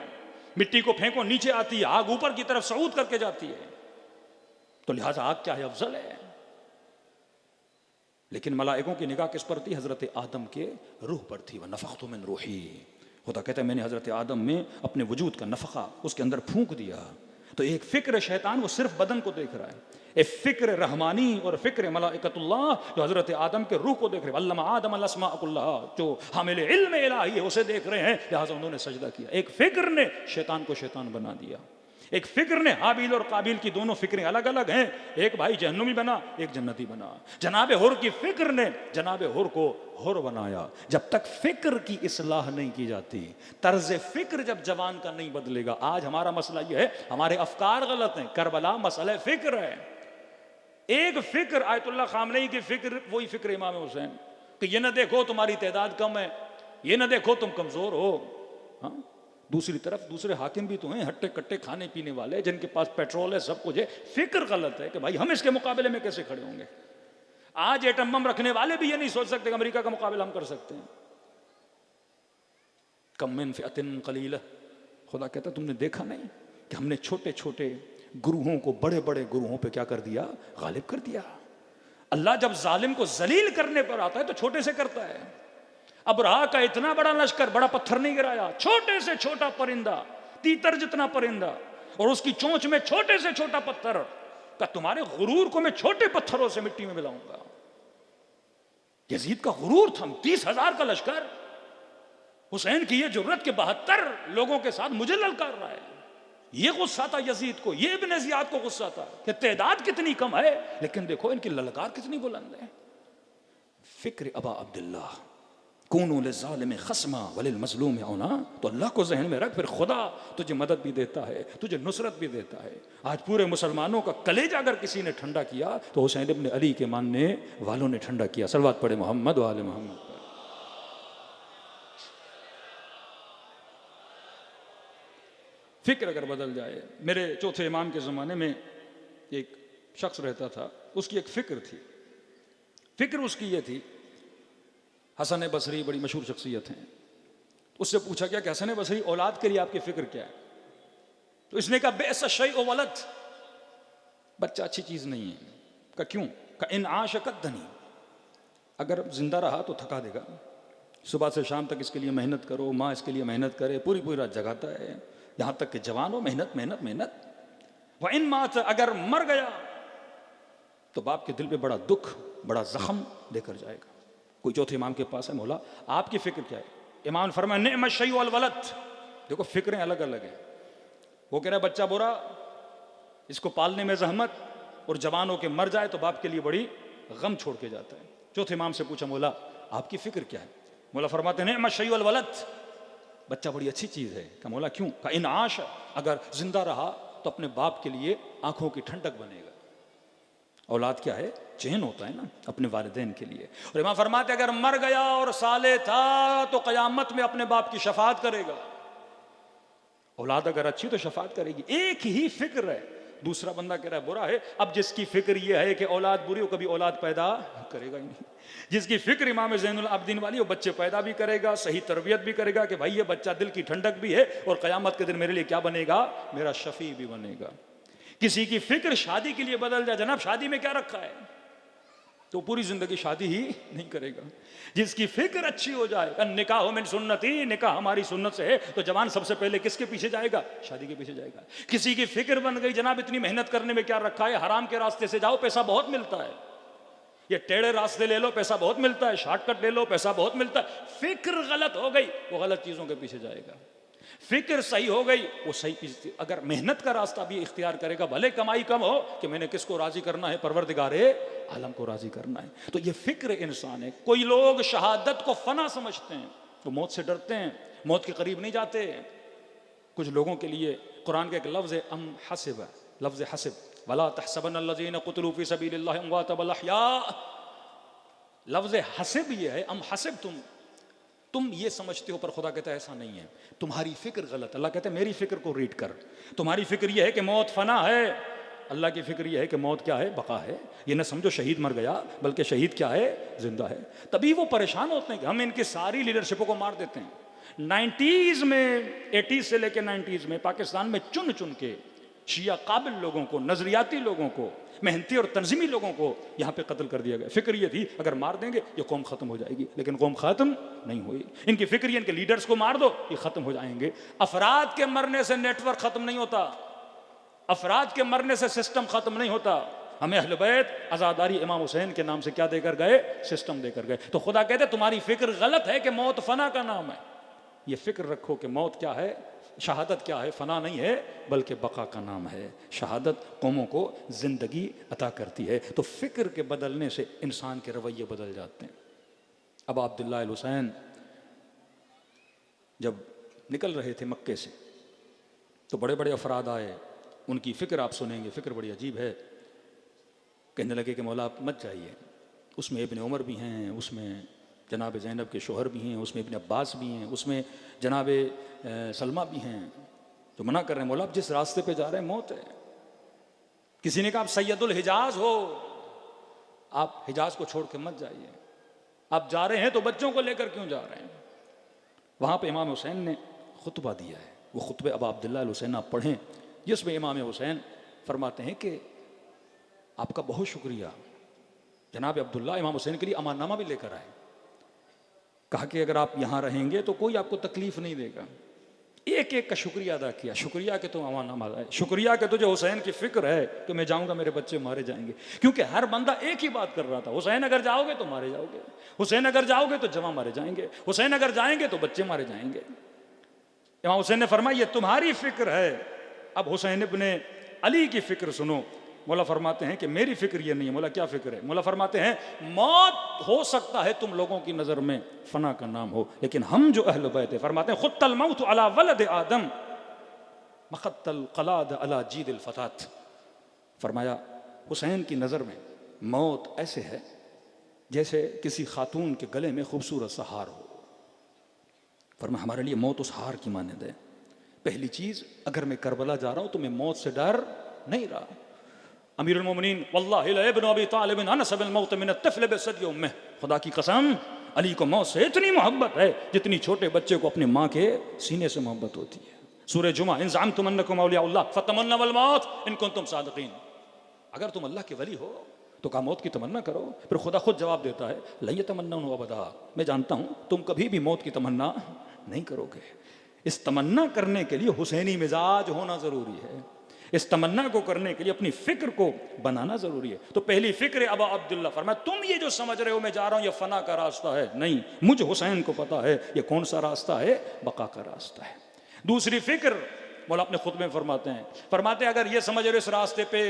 मिट्टी को फेंको नीचे आती है, आग ऊपर की तरफ सऊद करके जाती है, तो लिहाजा आग क्या है? अफजल है। लेकिन मलाइकों की निगाह किस पर थी? हजरत आदम के रूह पर थी। वह नफख्तु मिन रूही, खुदा कहता है मैंने हजरत आदम में अपने वजूद का नफका उसके अंदर फूंक दिया। तो एक फिक्र शैतान वो सिर्फ बदन को देख रहा है, एक फिक्र रहमानी और फिक्र मलाइकतुल्लाह जो हजरत आदम के रूह को देख रहे हैं। अल्लमा आदम अल अस्मा कुल्लहा, जो हामिल इल्म इलाही है उसे देख रहे हैं, लिहाजा उन्होंने सजदा किया। एक फिक्र ने शैतान को शैतान बना दिया। एक फिक्र ने, हाबील और काबिल की दोनों फिक्रें अलग अलग हैं, एक भाई जहन्नुमी बना, एक जन्नती बना। जनाब हुर की फिक्र ने जनाब हुर को हुर बनाया। जब तक फिक्र की इस्लाह नहीं की जाती, तर्ज फिक्र जब जवान का नहीं बदलेगा। आज हमारा मसला यह है, हमारे अफकार गलत हैं। करबला मसला फिक्र है। एक फिक्र आयतुल्लाह खामनेई की फिक्र, वही फिक्र इमाम हुसैन कि ये ना देखो तुम्हारी तादाद कम है, ये ना देखो तुम कमजोर हो। हाँ, दूसरी तरफ दूसरे हाकिम भी तो हैं, हट्टे कट्टे खाने पीने वाले, जिनके पास पेट्रोल है, सब कुछ है। फिक्र गलत है कि भाई हम इसके मुकाबले में कैसे खड़े होंगे। आज एटम बम रखने वाले भी ये नहीं सोच सकते कि अमेरिका का मुकाबला हम कर सकते हैं। कम मिन फिअतिन कलीला, खुदा कहता तुमने देखा नहीं कि हमने छोटे छोटे गुरुओं को बड़े बड़े गुरुओं पे क्या कर दिया? गालिब कर दिया। अल्लाह जब जालिम को जलील करने पर आता है तो छोटे से करता है। अब रहा का इतना बड़ा लश्कर, बड़ा पत्थर नहीं गिराया, छोटे से छोटा परिंदा, तीतर जितना परिंदा, और उसकी चोंच में छोटे से छोटा पत्थर का, तुम्हारे गुरूर को मैं छोटे पत्थरों से मिट्टी में मिलाऊंगा। यजीद का गुरूर था, 30,000 का लश्कर। हुसैन की ये जुर्रत के 72 लोगों के साथ मुझे ललकार रहा है। ये गुस्सा था यजीद को, ये इब्न जियाद को गुस्सा था कि तादाद कितनी कम है, लेकिन देखो इनकी ललकार कितनी बुलंद है। फिक्र अबा अब्दुल्ला कूनू लिज़ालिम खस्मा वलिल मज़लूम औना, तो अल्लाह को जहन में रख, फिर खुदा तुझे मदद भी देता है, तुझे नुसरत भी देता है। आज पूरे मुसलमानों का कलेजा अगर किसी ने ठंडा किया तो हुसैन इब्न अली के मानने वालों ने ठंडा किया। सलवात पढ़े मोहम्मद व आले मोहम्मद। फिक्र अगर बदल जाए, मेरे चौथे इमाम के ज़माने में एक शख्स रहता था, उसकी एक फ़िक्र थी। फ़िक्र उसकी ये थी, हसन बसरी बड़ी मशहूर शख्सियत हैं, उससे पूछा गया कि हसन बसरी औलाद के लिए आपकी फ़िक्र क्या है? तो इसने कहा बेअस शै ओ वलद, बच्चा अच्छी चीज़ नहीं है। का क्यों? का इन आशकद्दनी, अगर जिंदा रहा तो थका देगा, सुबह से शाम तक इसके लिए मेहनत करो, माँ इसके लिए मेहनत करे, पूरी पूरी रात जगाता है, यहाँ तक कि जवान हो, मेहनत मेहनत मेहनत। वह इन मात, अगर मर गया तो बाप के दिल पे बड़ा दुख, बड़ा जख्म लेकर जाएगा। कोई चौथे इमाम के पास है, मौला आपकी फिक्र क्या है? इमाम ने फरमाया निअम शै वल वलद। देखो फिक्रें अलग अलग हैं। वो कह रहा है बच्चा बुरा, इसको पालने में जहमत, और जवान होकर मर जाए तो बाप के लिए बड़ी गम छोड़ के जाता है। चौथे इमाम से पूछा मौला आपकी फिक्र क्या है? मौला फरमाते निअम शै वल वलद, बच्चा बड़ी अच्छी चीज़ है। का मौला क्यों? का इन आश, अगर जिंदा रहा तो अपने बाप के लिए आंखों की ठंडक बनेगा। औलाद क्या है? चैन होता है ना अपने वालिदैन के लिए। और इमाम फरमाते अगर मर गया और साले था तो क़यामत में अपने बाप की शफाअत करेगा। औलाद अगर अच्छी तो शफाअत करेगी। एक ही फिक्र है, दूसरा बंदा कह रहा है बुरा है। अब जिसकी फिक्र यह है कि औलाद बुरी हो, कभी औलाद पैदा करेगा ही नहीं। जिसकी फिक्र इमाम ज़ैनुल आबिदीन वाली, वो बच्चे पैदा भी करेगा, सही तरबियत भी करेगा कि भाई ये बच्चा दिल की ठंडक भी है और क़यामत के दिन मेरे लिए क्या बनेगा? मेरा शफी भी बनेगा। किसी की फिक्र शादी के लिए बदल जाए, जनाब शादी में क्या रखा है, तो पूरी जिंदगी शादी ही नहीं करेगा। जिसकी फिक्र अच्छी हो जाए, निकाह मिन सुन्नती, निकाह हमारी सुन्नत से है, तो जवान सबसे पहले किसके पीछे जाएगा? शादी के पीछे जाएगा। किसी की फिक्र बन गई जनाब इतनी मेहनत करने में क्या रखा है, हराम के रास्ते से जाओ पैसा बहुत मिलता है, ये टेढ़े रास्ते ले लो पैसा बहुत मिलता है, शॉर्टकट ले लो पैसा बहुत मिलता है। फिक्र गलत हो गई, वो गलत चीजों के पीछे जाएगा। फिक्र सही हो गई, वो सही। अगर मेहनत का रास्ता भी इख्तियार करेगा, भले कमाई कम हो, कि मैंने किसको राजी करना है, परवरदिगारे आलम को राजी करना है, तो ये फिक्र इंसान है। कोई लोग शहादत को फना समझते हैं, वो मौत से डरते हैं, मौत के करीब नहीं जाते। कुछ लोगों के लिए कुरान का एक लफ्ज़ है अम हसिब, लफ्ज़ हसिब, वला तहसबन्नल्लज़ीना क़ुतिलू फ़ी सबीलिल्लाहि अमवातन बल अहया। लफ्ज़ हसिब ये है, अम हसिब तुम ये समझते हो, पर खुदा कहता है ऐसा नहीं है, तुम्हारी फिक्र गलत। अल्लाह कहता है मेरी फिक्र को रीड कर, तुम्हारी फिक्र ये है कि मौत फना है, अल्लाह की फिक्र ये है कि मौत क्या है, बका है। ये ना समझो शहीद मर गया, बल्कि शहीद क्या है, जिंदा है। तभी वो परेशान होते हैं कि हम इनकी सारी लीडरशिपों को मार देते हैं। 90s में, 80s से लेकर 90s में पाकिस्तान में चुन चुन के शिया काबिल लोगों को, नजरियाती लोगों को, मेहनती और तंजीमी लोगों को यहाँ पे कत्ल कर दिया गया। फिक्र ये थी अगर मार देंगे ये कौम खत्म हो जाएगी, लेकिन कौम खत्म नहीं हुई। इनकी फिक्र, इनके लीडर्स को मार दो ये खत्म हो जाएंगे। अफराद के मरने से नेटवर्क खत्म नहीं होता, अफराद के मरने से सिस्टम खत्म नहीं होता। हमें अहले बैत आज़ादारी इमाम हुसैन के नाम से क्या देकर गए, सिस्टम देकर गए। तो खुदा कहते तुम्हारी फिक्र गलत है कि मौत फना का नाम है। ये फिक्र रखो कि मौत क्या है, शहादत क्या है, फना नहीं है बल्कि बका का नाम है। शहादत कौमों को जिंदगी अता करती है। तो फिक्र के बदलने से इंसान के रवैये बदल जाते हैं। अब अब्दुल्लाह अल हुसैन जब निकल रहे थे मक्के से, तो बड़े बड़े अफराद आए, उनकी फ़िक्र आप सुनेंगे, फ़िक्र बड़ी अजीब है। कहने लगे कि मौला आप मत जाइए, उसमें इब्न उमर भी हैं, उसमें जनाब ज़ैनब के शोहर भी हैं, उसमें इब्न अब्बास भी हैं, उसमें जनाब सलमा भी हैं, जो मना कर रहे हैं। मौला आप जिस रास्ते पे जा रहे हैं मौत है। किसी ने कहा आप सैयदुल हिजाज हो, आप हिजाज को छोड़ के मत जाइए, आप जा रहे हैं तो बच्चों को लेकर क्यों जा रहे हैं। वहाँ पे इमाम हुसैन ने खुतबा दिया है, वो खुतबे अब अब्दुल्लाह अल हुसैन आप पढ़ें, जिसमें इमाम हुसैन फरमाते हैं कि आपका बहुत शुक्रिया। जनाब अब्दुल्लाह इमाम हुसैन के लिए अमाननामा भी लेकर आए, कहा कि अगर आप यहाँ रहेंगे तो कोई आपको तकलीफ नहीं देगा। एक एक का शुक्रिया अदा किया, शुक्रिया के तो अमाननामा आए, शुक्रिया के तुझे हुसैन की फिक्र है कि मैं जाऊँगा मेरे बच्चे मारे जाएंगे। क्योंकि हर बंदा एक ही बात कर रहा था, हुसैन अगर जाओगे तो मारे जाओगे, हुसैन अगर जाओगे तो जवां मारे जाएंगे, हुसैन अगर जाएंगे तो बच्चे मारे जाएंगे। इमाम हुसैन ने फरमाया ये तुम्हारी फिक्र है। अब हुसैन इब्ने अली की फिक्र सुनो। मौला फरमाते हैं कि मेरी फिक्र ये नहीं है। मौला क्या फिक्र है? मौला फरमाते हैं मौत हो सकता है तुम लोगों की नज़र में फना का नाम हो, लेकिन हम जो अहल बैत है, फरमाते हैं खुत्तल मौत अला वलद आदम मखत्तल कलाद अला जीदिल फतात। फरमाया हुसैन की नज़र में मौत ऐसे है जैसे किसी खातून के गले में खूबसूरत सा हार हो। फरमाया हमारे लिए मौत उस हार की मानद है। पहली चीज़, अगर मैं करबला जा रहा हूँ तो मैं मौत से डर नहीं रहा। अमीरुल मोमिनीन वल्लाहि ला इब्न अबी तालिब अनस बिल मौत मिन अत्तफ़ल बिसदी उम्मिह, खुदा की कसम अली को मौत से इतनी मोहब्बत है जितनी छोटे बच्चे को अपने माँ के सीने से मोहब्बत होती है। सूरह जुमा, इन ज़अमतुम अन्नकुम औलियाउल्लाह फतमन्नवल मौत इन कुंतुम सादिक़ीन। अगर तुम अल्लाह के वली हो तो कहा मौत की तमन्ना करो। फिर खुदा खुद जवाब देता है ला यतमन्नौनहु अबदा, मैं जानता हूँ तुम कभी भी मौत की तमन्ना नहीं करोगे। इस तमन्ना करने के लिए हुसैनी मिजाज होना ज़रूरी है। इस तमन्ना को करने के लिए अपनी फिक्र को बनाना ज़रूरी है। तो पहली फिक्र अबा अब्दुल्ला फरमाया तुम ये जो समझ रहे हो मैं जा रहा हूँ ये फ़ना का रास्ता है, नहीं, मुझे हुसैन को पता है ये कौन सा रास्ता है, बका का रास्ता है। दूसरी फिक्र मौला अपने खुद में फरमाते हैं अगर ये समझ रहे हो इस रास्ते पे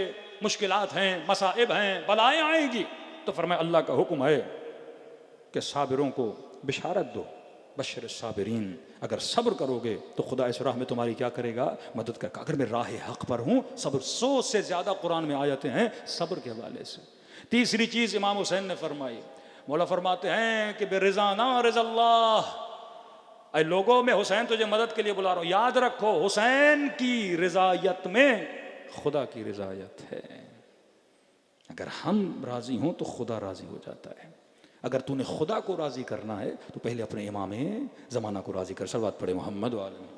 मुश्किलात हैं, मसाइब हैं, बलाएँ आएंगी, तो फरमाया अल्लाह का हुक्म है कि साबिरों को बिशारत दो, बशर साबिरीन, अगर सब्र करोगे तो खुदा इस राह में तुम्हारी क्या करेगा, मदद करेगा। अगर मैं राह हक पर हूँ, सब्र 100 से ज़्यादा कुरान में आयतें हैं सब्र के हवाले से। तीसरी चीज़ इमाम हुसैन ने फरमाई, मौला फरमाते हैं कि बेरिज़ाना रिज़ल्लाह, ऐ लोगों में हुसैन तुझे मदद के लिए बुला रहा हूँ, याद रखो हुसैन की रिज़ायत में खुदा की रिज़ायत है। अगर हम राज़ी हों तो खुदा राज़ी हो जाता है। अगर तूने खुदा को राज़ी करना है तो पहले अपने इमाम ज़माना को राज़ी कर। सलवात पढ़े मोहम्मद वाले।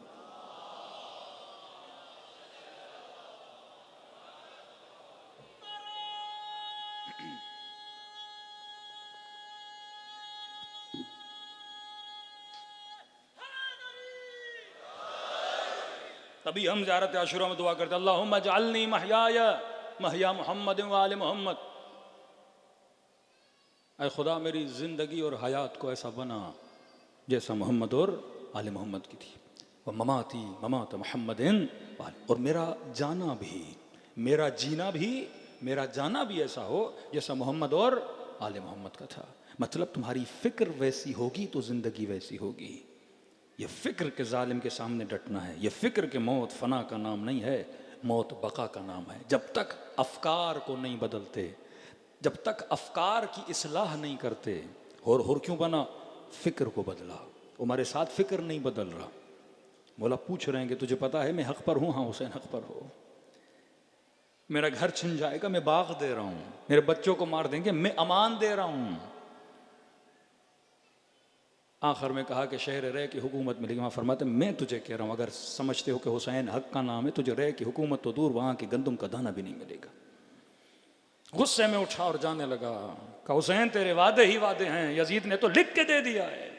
तभी हम ज़ियारत आशुरा में दुआ करते अल्लाहुम्मा जअलनी महयाया महया मोहम्मद व आले मोहम्मद। ऐ खुदा मेरी ज़िंदगी और हयात को ऐसा बना जैसा मोहम्मद और आले मोहम्मद की थी। व ममाती ममात मोहम्मदिन, और मेरा जाना भी, मेरा जीना भी, मेरा जाना भी ऐसा हो जैसा मोहम्मद और आले मोहम्मद का था। मतलब तुम्हारी फिक्र वैसी होगी तो जिंदगी वैसी होगी। ये फिक्र के जालिम के सामने डटना है। ये फिक्र के मौत फना का नाम नहीं है, मौत बका का नाम है। जब तक अफकार को नहीं बदलते, जब तक अफकार की इस्लाह नहीं करते। और क्यों बना? फिक्र को बदला। हमारे साथ फिक्र नहीं बदल रहा। मौला पूछ रहे हैं कि तुझे पता है मैं हक पर हूँ? हाँ हुसैन हक पर हो। मेरा घर छिन जाएगा, मैं बाग दे रहा हूँ। मेरे बच्चों को मार देंगे, मैं अमान दे रहा हूँ। आखिर में कहा कि शहर रह की हुकूमत मिलेगी। वहाँ फरमाते मैं तुझे कह रहा हूँ, अगर समझते हो कि हुसैन हक का नाम है, तुझे रह की हुकूमत तो दूर, वहाँ के गंदम का दाना भी नहीं मिलेगा। गुस्से में उठा और जाने लगा। कहा हुसैन तेरे वादे ही वादे हैं, यजीद ने तो लिख के दे दिया है।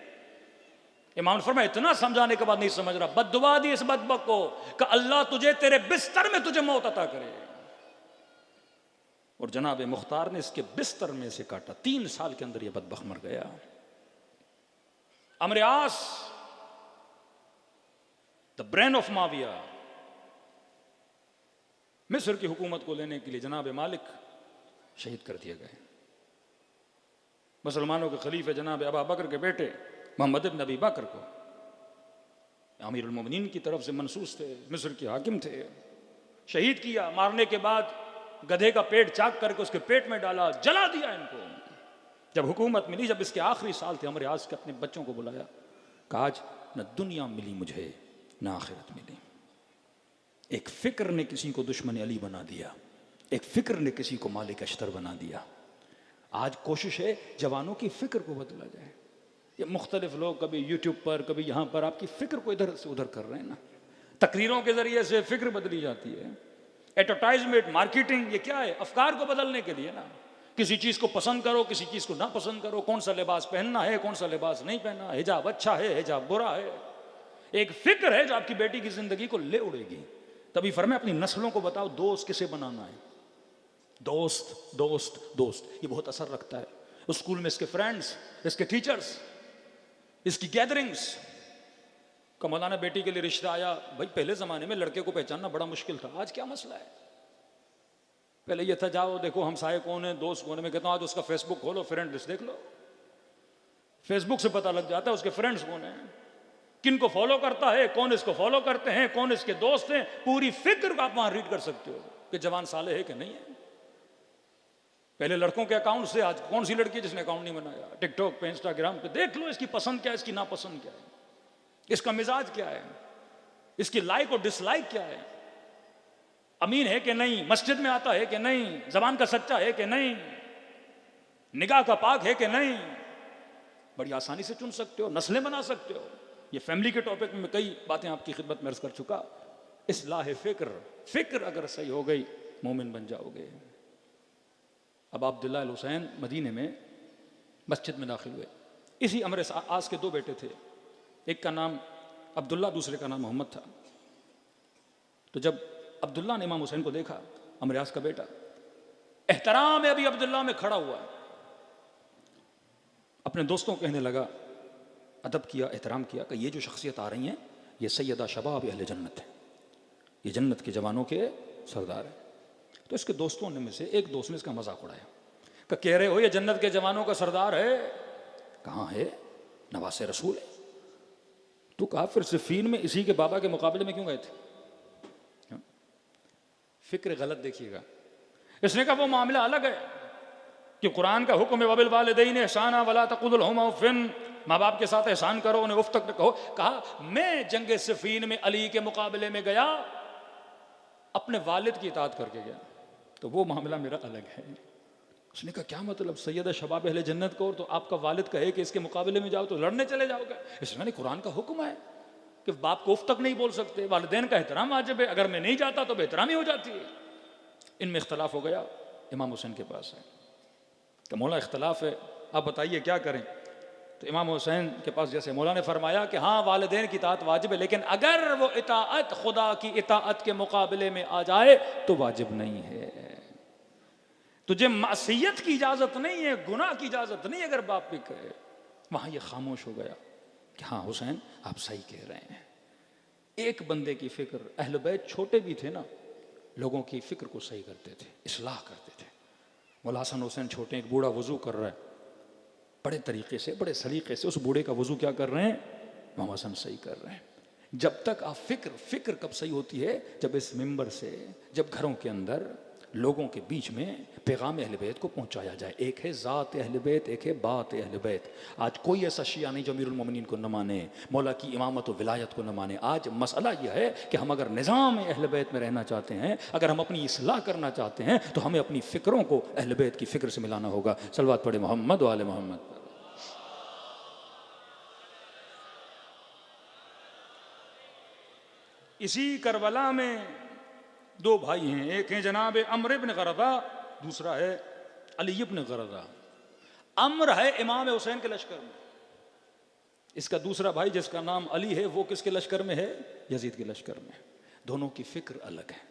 इमाम फरमाया इतना समझाने के बाद नहीं समझ रहा, बद्दुआ दी इस बदबक को कि अल्लाह तुझे तेरे बिस्तर में तुझे मौत अता करे। और जनाब मुख्तार ने इसके बिस्तर में से काटा। 3 साल के अंदर यह बदबख्त मर गया। अमर आस, द ब्रेन ऑफ माविया, मिस्र की हुकूमत को लेने के लिए जनाब मालिक शहीद कर दिए गए। मुसलमानों के खलीफे जनाब अबू बकर के बेटे मोहम्मद इब्न अबी बकर को अमीरुल मोमिनीन की तरफ से मनसूस थे, मिस्र के हाकिम थे, शहीद किया। मारने के बाद गधे का पेट चाक करके उसके पेट में डाला, जला दिया इनको। जब हुकूमत मिली, जब इसके आखिरी साल थे, अमर आस के अपने बच्चों को बुलाया, कहा आज न दुनिया मिली मुझे न आखिरत मिली। एक फिक्र ने किसी को दुश्मन अली बना दिया, एक फिक्र ने किसी को मालिक अश्तर बना दिया। आज कोशिश है जवानों की फिक्र को बदला जाए। ये मुख्तलिफ लोग कभी यूट्यूब पर, कभी यहाँ पर आपकी फिक्र को इधर से उधर कर रहे हैं ना। तकरीरों के जरिए से फिक्र बदली जाती है। एडवर्टाइजमेंट, मार्केटिंग, ये क्या है? अफकार को बदलने के लिए ना। किसी चीज़ को पसंद करो, किसी चीज़ को ना पसंद करो, कौन सा लिबास पहनना है, कौन सा लिबास नहीं पहनना, हिजाब अच्छा है, हिजाब बुरा है। एक फिक्र है जो आपकी बेटी की जिंदगी को ले उड़ेगी। तभी फरमाया अपनी नस्लों को बताओ दोस्त किसे बनाना है। दोस्त दोस्त दोस्त, ये बहुत असर रखता है। स्कूल में इसके फ्रेंड्स, इसके टीचर्स, इसकी गैदरिंग्स। मौलाना बेटी के लिए रिश्ता आया, भाई पहले जमाने में लड़के को पहचानना बड़ा मुश्किल था, आज क्या मसला है? पहले ये था जाओ देखो हमसाये कौन है, दोस्त कौन है। मैं कहता हूँ आज उसका फेसबुक खोलो, फ्रेंड लिस्ट देख लो, फेसबुक से पता लग जाता है उसके फ्रेंड्स कौन है, किन को फॉलो करता है, कौन इसको फॉलो करते हैं, कौन इसके दोस्त हैं। पूरी फिक्र आप वहां रीड कर सकते हो कि जवान साले है कि नहीं है। पहले लड़कों के अकाउंट से आज कौन सी लड़की जिसने अकाउंट नहीं बनाया? टिकटॉक पे, इंस्टाग्राम पे देख लो इसकी पसंद क्या है, इसकी नापसंद क्या है, इसका मिजाज क्या है, इसकी लाइक और डिसलाइक क्या है, अमीन है कि नहीं, मस्जिद में आता है कि नहीं, जबान का सच्चा है कि नहीं, निगाह का पाक है कि नहीं। बड़ी आसानी से चुन सकते हो, नस्लें बना सकते हो। ये फैमिली के टॉपिक में कई बातें आपकी खिदमत में अर्ज कर चुका। इस्लाह फिक्र, फिक्र अगर सही हो गई मोमिन बन जाओगे। अब अब्दुल्लाह अल हुसैन मदीने में मस्जिद में दाखिल हुए। इसी अमर आस के 2 बेटे थे, एक का नाम अब्दुल्ला, दूसरे का नाम मोहम्मद था। तो जब अब्दुल्ला ने इमाम हुसैन को देखा, अमर आस का बेटा, एहतराम अभी अब्दुल्ला में खड़ा हुआ, अपने दोस्तों को कहने लगा, अदब किया, एहतराम किया कि ये जो शख्सियत आ रही हैं ये सैयदा शबाब अहले जन्नत है, ये जन्नत के जवानों के सरदार है। तो इसके दोस्तों ने में से एक दोस्त ने इसका मजाक उड़ाया कि कह रहे हो ये जन्नत के जवानों का सरदार है? कहाँ है? नवासे रसूल है। तो कहा फिर सिफीन में इसी के बाबा के मुकाबले में क्यों गए थे? फिक्र गलत देखिएगा। इसने कहा वो मामला अलग है कि कुरान का हुक्म है वबिल वालिदैन एहसाना वला तकुल लहुमा उफ़िन, माँ बाप के साथ एहसान करो, उन्हें उफ तक न कहो। कहा मैं जंग सिफीन में अली के मुकाबले में गया, अपने वालिद की इताअत करके गया, तो वो मामला मेरा अलग है। उसने कहा क्या मतलब? सैयदा शबाब अहले जन्नत को, और तो आपका वालिद कहे कि इसके मुकाबले में जाओ तो लड़ने चले जाओगे? इसने कुरान का हुक्म है कि बाप को उफ तक नहीं बोल सकते, वालिदैन का एहतराम वाजिब है, अगर मैं नहीं जाता तो बेहतरामी हो जाती है। इनमें इख्तलाफ हो गया। इमाम हुसैन के पास है कि मौला इख्तलाफ है, आप बताइए क्या करें? तो इमाम हुसैन के पास जैसे मौला ने फरमाया कि हाँ वालिदैन की इताअत वाजिब है, लेकिन अगर वो इताअत खुदा की इताअत के मुकाबले में आ जाए तो वाजिब नहीं है। तुझे मासियत की इजाजत नहीं है, गुनाह की इजाजत नहीं। अगर बाप भी कहे, वहां ये खामोश हो गया कि हाँ हुसैन आप सही कह रहे हैं। एक बंदे की फिक्र, अहले बैत छोटे भी थे ना, लोगों की फिक्र को सही करते थे, इस्लाह करते थे। मौला हसन हुसैन छोटे, एक बूढ़ा वजू कर रहा है, बड़े तरीके से, बड़े सलीके से उस बूढ़े का वजू क्या कर रहे हैं, मोहम्मद हसन सही कर रहे हैं। जब तक आप फिक्र कब सही होती है, जब इस मिंबर से, जब घरों के अंदर लोगों के बीच में पैगाम अहले बैत को पहुंचाया जाए। एक है ज़ात अहले बैत, एक है बात अहले बैत। आज कोई ऐसा शिया नहीं जो अमीरुल मोमिनीन को न माने, मौला की इमामत और विलायत को न माने। आज मसला यह है कि हम अगर निज़ाम अहले बैत में रहना चाहते हैं, अगर हम अपनी इस्लाह करना चाहते हैं, तो हमें अपनी फ़िक्रों को अहले बैत की फ़िक्र से मिलाना होगा। सलवात पढ़े मोहम्मद व आले मोहम्मद। इसी करबला में दो भाई हैं, एक है जनाब अम्र इब्न गरदा, दूसरा है अली इब्न गरदा। अम्र है इमाम हुसैन के लश्कर में, इसका दूसरा भाई जिसका नाम अली है वो किसके लश्कर में है, यजीद के लश्कर में। दोनों की फिक्र अलग है,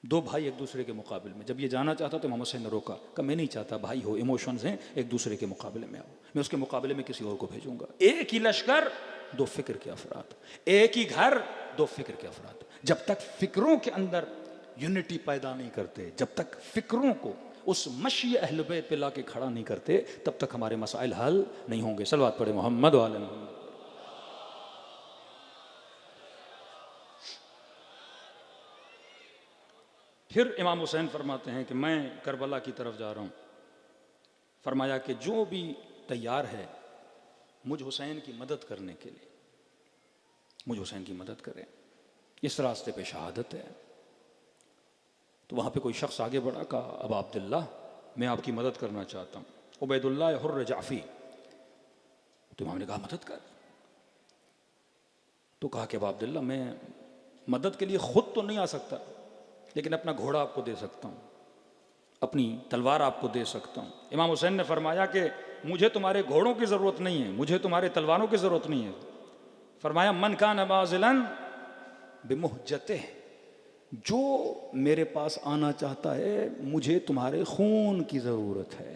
दो भाई एक दूसरे के मुकाबले में। जब ये जाना चाहता तो मोहम्मद हुसैन ने रोका, कहा मैं नहीं चाहता भाई हो, इमोशंस हैं, एक दूसरे के मुकाबले में आओ, मैं उसके मुकाबले में किसी और को भेजूंगा। एक ही लश्कर दो फिक्र के अफराद, एक ही घर दो फिक्र के अफराद। जब तक फिक्रों के अंदर यूनिटी पैदा नहीं करते, जब तक फिक्रों को उस मशी अहले बैत पे लाके खड़ा नहीं करते, तब तक हमारे मसाइल हल नहीं होंगे। सलवात पढ़े मोहम्मद वाले मोहम्मद। फिर इमाम हुसैन फरमाते हैं कि मैं करबला की तरफ जा रहा हूँ। फरमाया कि जो भी तैयार है मुझ हुसैन की मदद करने के लिए, मुझ हुसैन की मदद करे, इस रास्ते पे शहादत है। तो वहाँ पे कोई शख्स आगे बढ़ा, कहा अबा अब्दुल्ला मैं आपकी मदद करना चाहता हूँ, उबैदुल्लाह हुर्र जाफ़ी। तो इमाम ने कहा मदद कर। तो कहा कि अबा अब्दुल्ला मैं मदद के लिए खुद तो नहीं आ सकता, लेकिन अपना घोड़ा आपको दे सकता हूँ, अपनी तलवार आपको दे सकता हूँ। इमाम हुसैन ने फरमाया कि मुझे तुम्हारे घोड़ों की ज़रूरत नहीं है, मुझे तुम्हारे तलवारों की ज़रूरत नहीं है। फरमाया मन कान बाज़िलन बिमुहज्जते, जो मेरे पास आना चाहता है मुझे तुम्हारे खून की ज़रूरत है।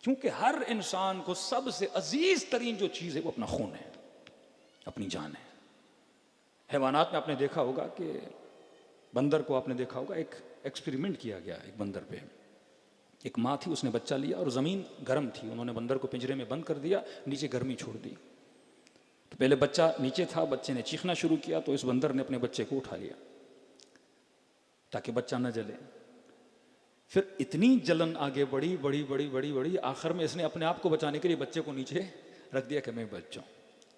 क्योंकि हर इंसान को सबसे अजीज तरीन जो चीज़ है वो अपना खून है, अपनी जान है। हैवानात में आपने देखा होगा कि बंदर को आपने देखा होगा, एक एक्सपेरिमेंट किया गया एक बंदर पे। एक माँ थी, उसने बच्चा लिया और ज़मीन गर्म थी, उन्होंने बंदर को पिंजरे में बंद कर दिया, नीचे गर्मी छोड़ दी। तो पहले बच्चा नीचे था, बच्चे ने चीखना शुरू किया, तो इस बंदर ने अपने बच्चे को उठा लिया ताकि बच्चा न जले। फिर इतनी जलन आगे बढ़ी बड़ी बड़ी बड़ी बड़ी, आखिर में इसने अपने आप को बचाने के लिए बच्चे को नीचे रख दिया कि मैं बच जाऊं।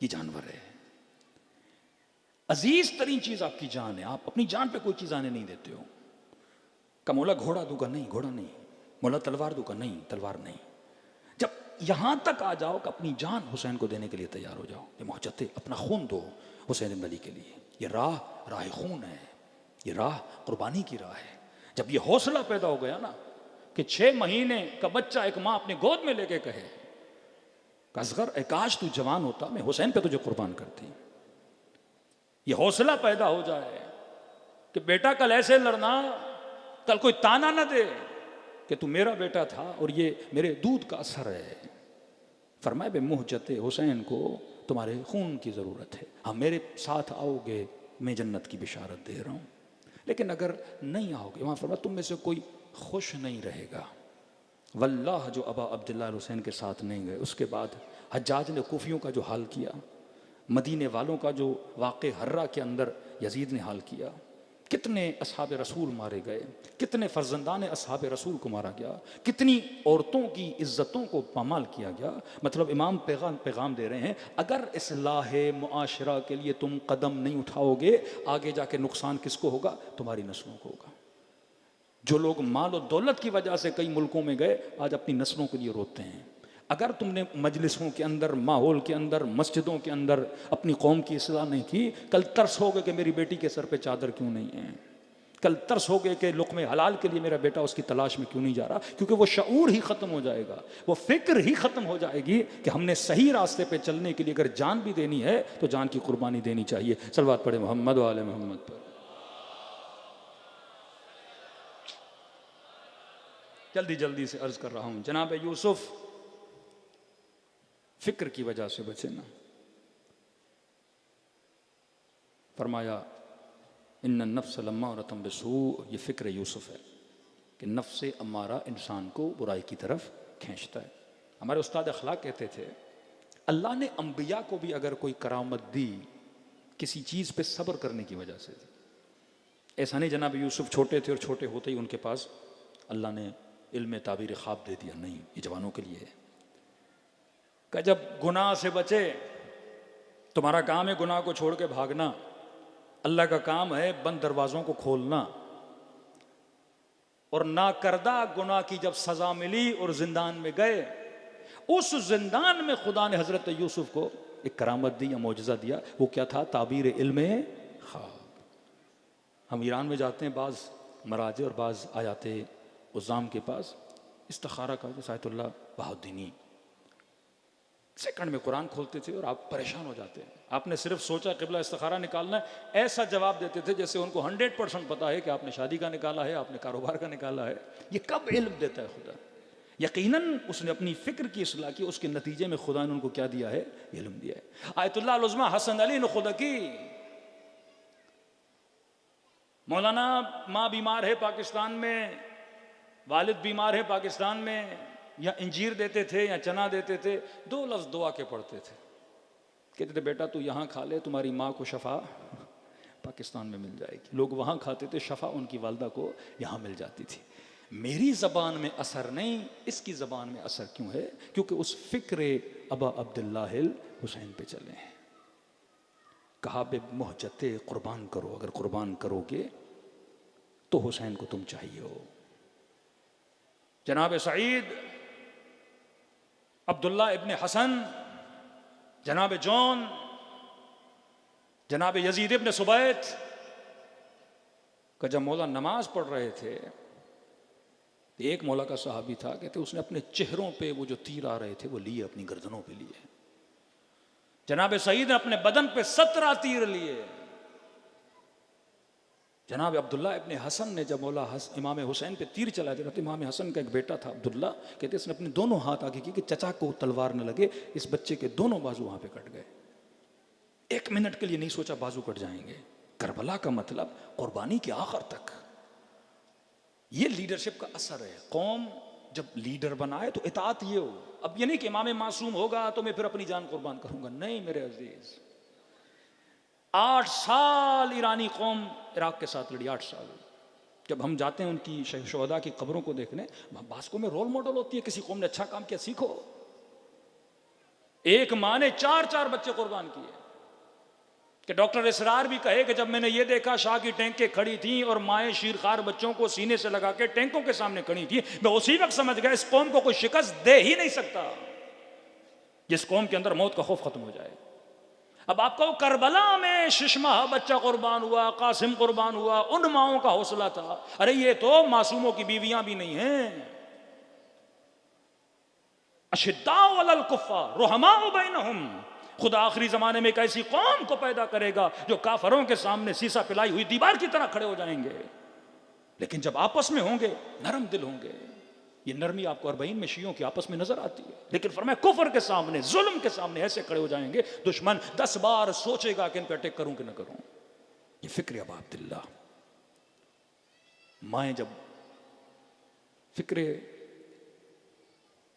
ये जानवर है, अजीज तरीन चीज आपकी जान है, आप अपनी जान पे कोई चीज आने नहीं देते हो। का मौला घोड़ा दूंगा, नहीं घोड़ा नहीं। मौला तलवार दूंगा, नहीं तलवार नहीं। जब यहां तक आ जाओ कि अपनी जान हुसैन को देने के लिए तैयार हो जाओ, ये मोहब्बत, अपना खून दो हुसैन इब्न अली के लिए। ये राह खून है, ये राह कुर्बानी की राह है। जब ये हौसला पैदा हो गया ना कि 6 महीने का बच्चा एक माँ अपने गोद में लेके कहे असगर काश तू जवान होता, मैं हुसैन पे तुझे कुर्बान करती। ये हौसला पैदा हो जाए कि बेटा कल ऐसे लड़ना, कल कोई ताना ना दे कि तू मेरा बेटा था और ये मेरे दूध का असर है। फरमाए बे मुहज्जते हुसैन को तुम्हारे खून की ज़रूरत है, हम मेरे साथ आओगे मैं जन्नत की बिशारत दे रहा हूँ। लेकिन अगर नहीं आओगे, वहाँ फरमाया तुम में से कोई खुश नहीं रहेगा। वल्लाह जो अबा अब्दुल्ला हुसैन के साथ नहीं गए, उसके बाद हज्जाज ने कुफियों का जो हाल किया, मदीने वालों का जो वाक़े हर्रा के अंदर यजीद ने हाल किया, कितने असहाब रसूल मारे गए, कितने फर्जंदान असहाब रसूल को मारा गया, कितनी औरतों की इज्जतों को पामाल किया गया। मतलब इमाम पैगाम दे रहे हैं, अगर इस्लाह मुआशरा के लिए तुम कदम नहीं उठाओगे, आगे जाके नुकसान किसको होगा, तुम्हारी नस्लों को होगा। जो लोग माल और दौलत की वजह से कई मुल्कों में गए, आज अपनी नस्लों के लिए रोते हैं। अगर तुमने मजलिसों के अंदर, माहौल के अंदर, मस्जिदों के अंदर अपनी कौम की इस्लाह नहीं की, कल तरस हो गए कि मेरी बेटी के सर पे चादर क्यों नहीं है, कल तरस हो गए कि लुक़्मे हलाल के लिए मेरा बेटा उसकी तलाश में क्यों नहीं जा रहा। क्योंकि वो शऊर ही ख़त्म हो जाएगा, वो फिक्र ही ख़त्म हो जाएगी कि हमने सही रास्ते पे चलने के लिए अगर जान भी देनी है तो जान की कुर्बानी देनी चाहिए। सलवात पढ़े मोहम्मद वाले मोहम्मद पर। जल्दी जल्दी से अर्ज कर रहा हूँ, जनाब यूसुफ फिक्र की वजह से बचे ना। फरमाया इन्न नफ्स लम्मारतम बिसू, ये फ़िक्र यूसुफ है कि नफ्स अम्मारा इंसान को बुराई की तरफ खींचता है। हमारे उस्ताद अखलाक कहते थे अल्लाह ने अंबिया को भी अगर कोई करामत दी किसी चीज़ पे सब्र करने की वजह से दी। ऐसा नहीं जनाब यूसुफ छोटे थे और छोटे होते ही उनके पास अल्लाह ने इल्म ताबीर ख्वाब दे दिया, नहीं, ये जवानों के लिए है। कि जब गुनाह से बचे, तुम्हारा काम है गुनाह को छोड़ के भागना, अल्लाह का काम है बंद दरवाज़ों को खोलना। और ना करदा गुनाह की जब सज़ा मिली और जिंदान में गए, उस जिंदान में खुदा ने हज़रत यूसुफ को एक करामत दी या मौजज़ा दिया। वो क्या था? ताबीर इल्म ख्वाब। हम ईरान में जाते हैं बाज़ मराजे और बाज़ आ जाते उज़ाम के पास, इस्तिखारा का सायतुल्लाह बहाउद्दीनी सेकंड में कुरान खोलते थे और आप परेशान हो जाते हैं। आपने सिर्फ सोचा क़िबला इस्तिखारा निकालना है, ऐसा जवाब देते थे जैसे उनको 100% पता है कि आपने शादी का निकाला है, आपने कारोबार का निकाला है। ये कब इल्म देता है खुदा? यकीनन उसने अपनी फ़िक्र की इस्लाह की, उसके नतीजे में खुदा ने उनको क्या दिया है? इल्म दिया है। आयतुल्लाह अल-उज़्मा हसन अली नुख़ुदकी, मौलाना माँ बीमार है पाकिस्तान में, वालिद बीमार है पाकिस्तान में, या इंजीर देते थे या चना देते थे, 2 लफ्ज़ दुआ के पढ़ते थे। कहते थे बेटा तू यहाँ खा ले, तुम्हारी माँ को शफा पाकिस्तान में मिल जाएगी। लोग वहाँ खाते थे, शफा उनकी वालदा को यहाँ मिल जाती थी। मेरी ज़बान में असर नहीं, इसकी ज़बान में असर क्यों है? क्योंकि उस फ़िक्र अबा अब्दुल्लाहिल हुसैन पे चले हैं। कहा बे मोहजते कुर्बान करो, अगर कुर्बान करोगे तो हुसैन को तुम चाहिए हो। जनाब सईद, अब्दुल्ला इब्ने हसन, जनाब जॉन, जनाब यजीद इब्ने सुबैत का जब मौला नमाज पढ़ रहे थे, एक मौला का सहाबी था, कहते उसने अपने चेहरों पे वो जो तीर आ रहे थे वो लिए, अपनी गर्दनों पे लिए। जनाब सईद ने अपने बदन पे 17 तीर लिए। जनाब अब्दुल्ला इब्ने हसन ने जब मौला इमाम हुसैन पे तीर चला दिया, तो इमाम हसन का एक बेटा था अब्दुल्ला, कहते उसने अपने दोनों हाथ आगे किए कि चचा को तलवार न लगे। इस बच्चे के दोनों बाजू वहां पे कट गए। 1 मिनट के लिए नहीं सोचा बाजू कट जाएंगे। करबला का मतलब कुर्बानी के आखिर तक। ये लीडरशिप का असर है। कौम जब लीडर बनाए तो इताअत ये हो। अब ये नहीं कि इमाम मासूम होगा तो मैं फिर अपनी जान कुर्बान करूंगा, नहीं मेरे अजीज। 8 साल ईरानी कौम इराक के साथ लड़ी, 8 साल। जब हम जाते हैं उनकी शहदा की कब्रों को देखने, बास्को में रोल मॉडल होती है, किसी कौम ने अच्छा काम किया सीखो। एक माँ ने 4-4 बच्चे कुर्बान किए। कि डॉक्टर इसरार भी कहे कि जब मैंने ये देखा शाह की टैंकें खड़ी थी और माएँ शीरखार बच्चों को सीने से लगा के टैंकों के सामने खड़ी थी, मैं उसी वक्त समझ गया इस कौम को कोई शिकस्त दे ही नहीं सकता जिस कौम के अंदर मौत का खौफ खत्म हो जाए। अब आपको करबला में शिशमा बच्चा कुर्बान हुआ, कासिम कुर्बान हुआ, उन माओं का हौसला था। अरे ये तो मासूमों की बीवियां भी नहीं हैं। अशिद्दाउ अलल कुफ्फार रुहमाउ बैनहुम, खुदा आखिरी जमाने में एक ऐसी कौम को पैदा करेगा जो काफरों के सामने सीसा पिलाई हुई दीवार की तरह खड़े हो जाएंगे, लेकिन जब आपस में होंगे नरम दिल होंगे। ये नरमी आपको 40 में शियों की आपस में नजर आती है, लेकिन फरमाया कुफर के सामने, जुल्म के सामने ऐसे खड़े हो जाएंगे दुश्मन 10 बार सोचेगा कि इन पर अटैक करूं कि ना करूं। ये फिक्र अबा अब्दुल्ला। माए जब फिक्र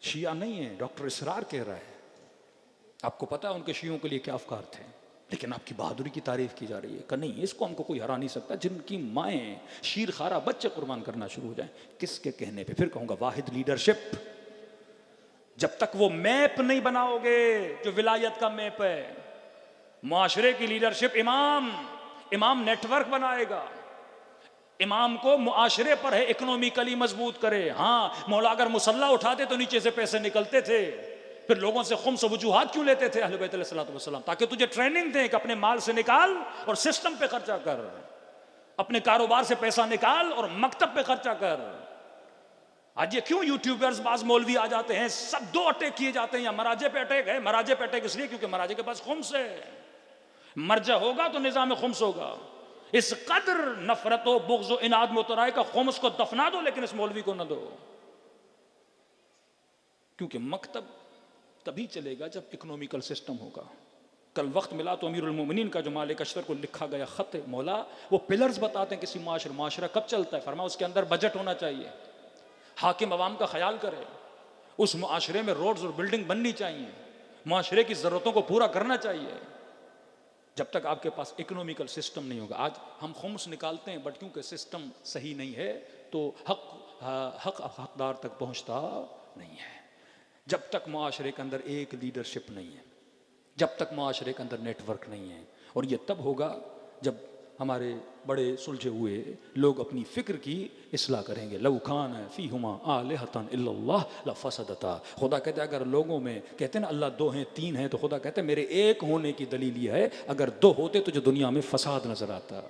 शिया नहीं है, डॉक्टर इसरार कह रहा है, आपको पता है उनके शियों के लिए क्या अफकार थे, लेकिन आपकी बहादुरी की तारीफ की जा रही है कि नहीं इसको हमको कोई हरा नहीं सकता। जिनकी माएँ शीर खारा बच्चे कुर्बान करना शुरू हो जाएं, किसके कहने पे? फिर कहूँगा वाहिद लीडरशिप। जब तक वो मैप नहीं बनाओगे जो विलायत का मैप है, मुआशरे की लीडरशिप, इमाम नेटवर्क बनाएगा। इमाम को मुआशरे पर है इकोनॉमिकली मजबूत करे। हाँ, मौला अगर मुसल्ला उठाते तो नीचे से पैसे निकलते थे, फिर लोगों से खुम्स वजूहात क्यों लेते थे अहले बैत अलैहिस्सलातु वस्सलाम? ताकि तुझे ट्रेनिंग दें कि अपने माल से निकाल और सिस्टम पे खर्चा कर, अपने कारोबार से पैसा निकाल और मकतब पे खर्चा कर। आज ये क्यों यूट्यूबर्स बाज मौलवी आ जाते हैं, सब 2 अटैक किए जाते हैं। या मराजे पे अटैक है, मराजे पे अटैक इसलिए क्योंकि मराजे के पास खुम्स है। मर्जा होगा तो निजाम खुम्स होगा। इस कदर नफरत व बुग़्ज़ व इनाद में उतराए का खुम्स को दफना दो, लेकिन इस मौलवी को न दो। क्योंकि मकतब तभी चलेगा जब इकोनॉमिकल सिस्टम होगा। कल वक्त मिला तो अमीरुल मोमिनीन का जो मालिक अशतर को लिखा गया ख़त है, मौला वो पिलर्स बताते हैं किसी माशरा कब चलता है। फरमा उसके अंदर बजट होना चाहिए, हाकिम अवाम का ख्याल करे, उस माशरे में रोड्स और बिल्डिंग बननी चाहिए, माशरे की ज़रूरतों को पूरा करना चाहिए। जब तक आपके पास इकोनॉमिकल सिस्टम नहीं होगा, आज हम खुम्स निकालते हैं बट क्योंकि सिस्टम सही नहीं है तो हक हकदार तक पहुंचता नहीं है। जब तक माशरे के अंदर एक लीडरशिप नहीं है, जब तक माशरे के अंदर नेटवर्क नहीं है, और ये तब होगा जब हमारे बड़े सुलझे हुए लोग अपनी फ़िक्र की इस्लाह करेंगे। लौ खान फ़ीहुमा आलिहतन इल्लल्लाह लफ़सदता। खुदा कहते हैं अगर लोगों में कहते हैं ना अल्लाह दो हैं तीन हैं, तो खुदा कहते हैं मेरे एक होने की दलील यह है अगर दो होते तो जो दुनिया में फसाद नज़र आता।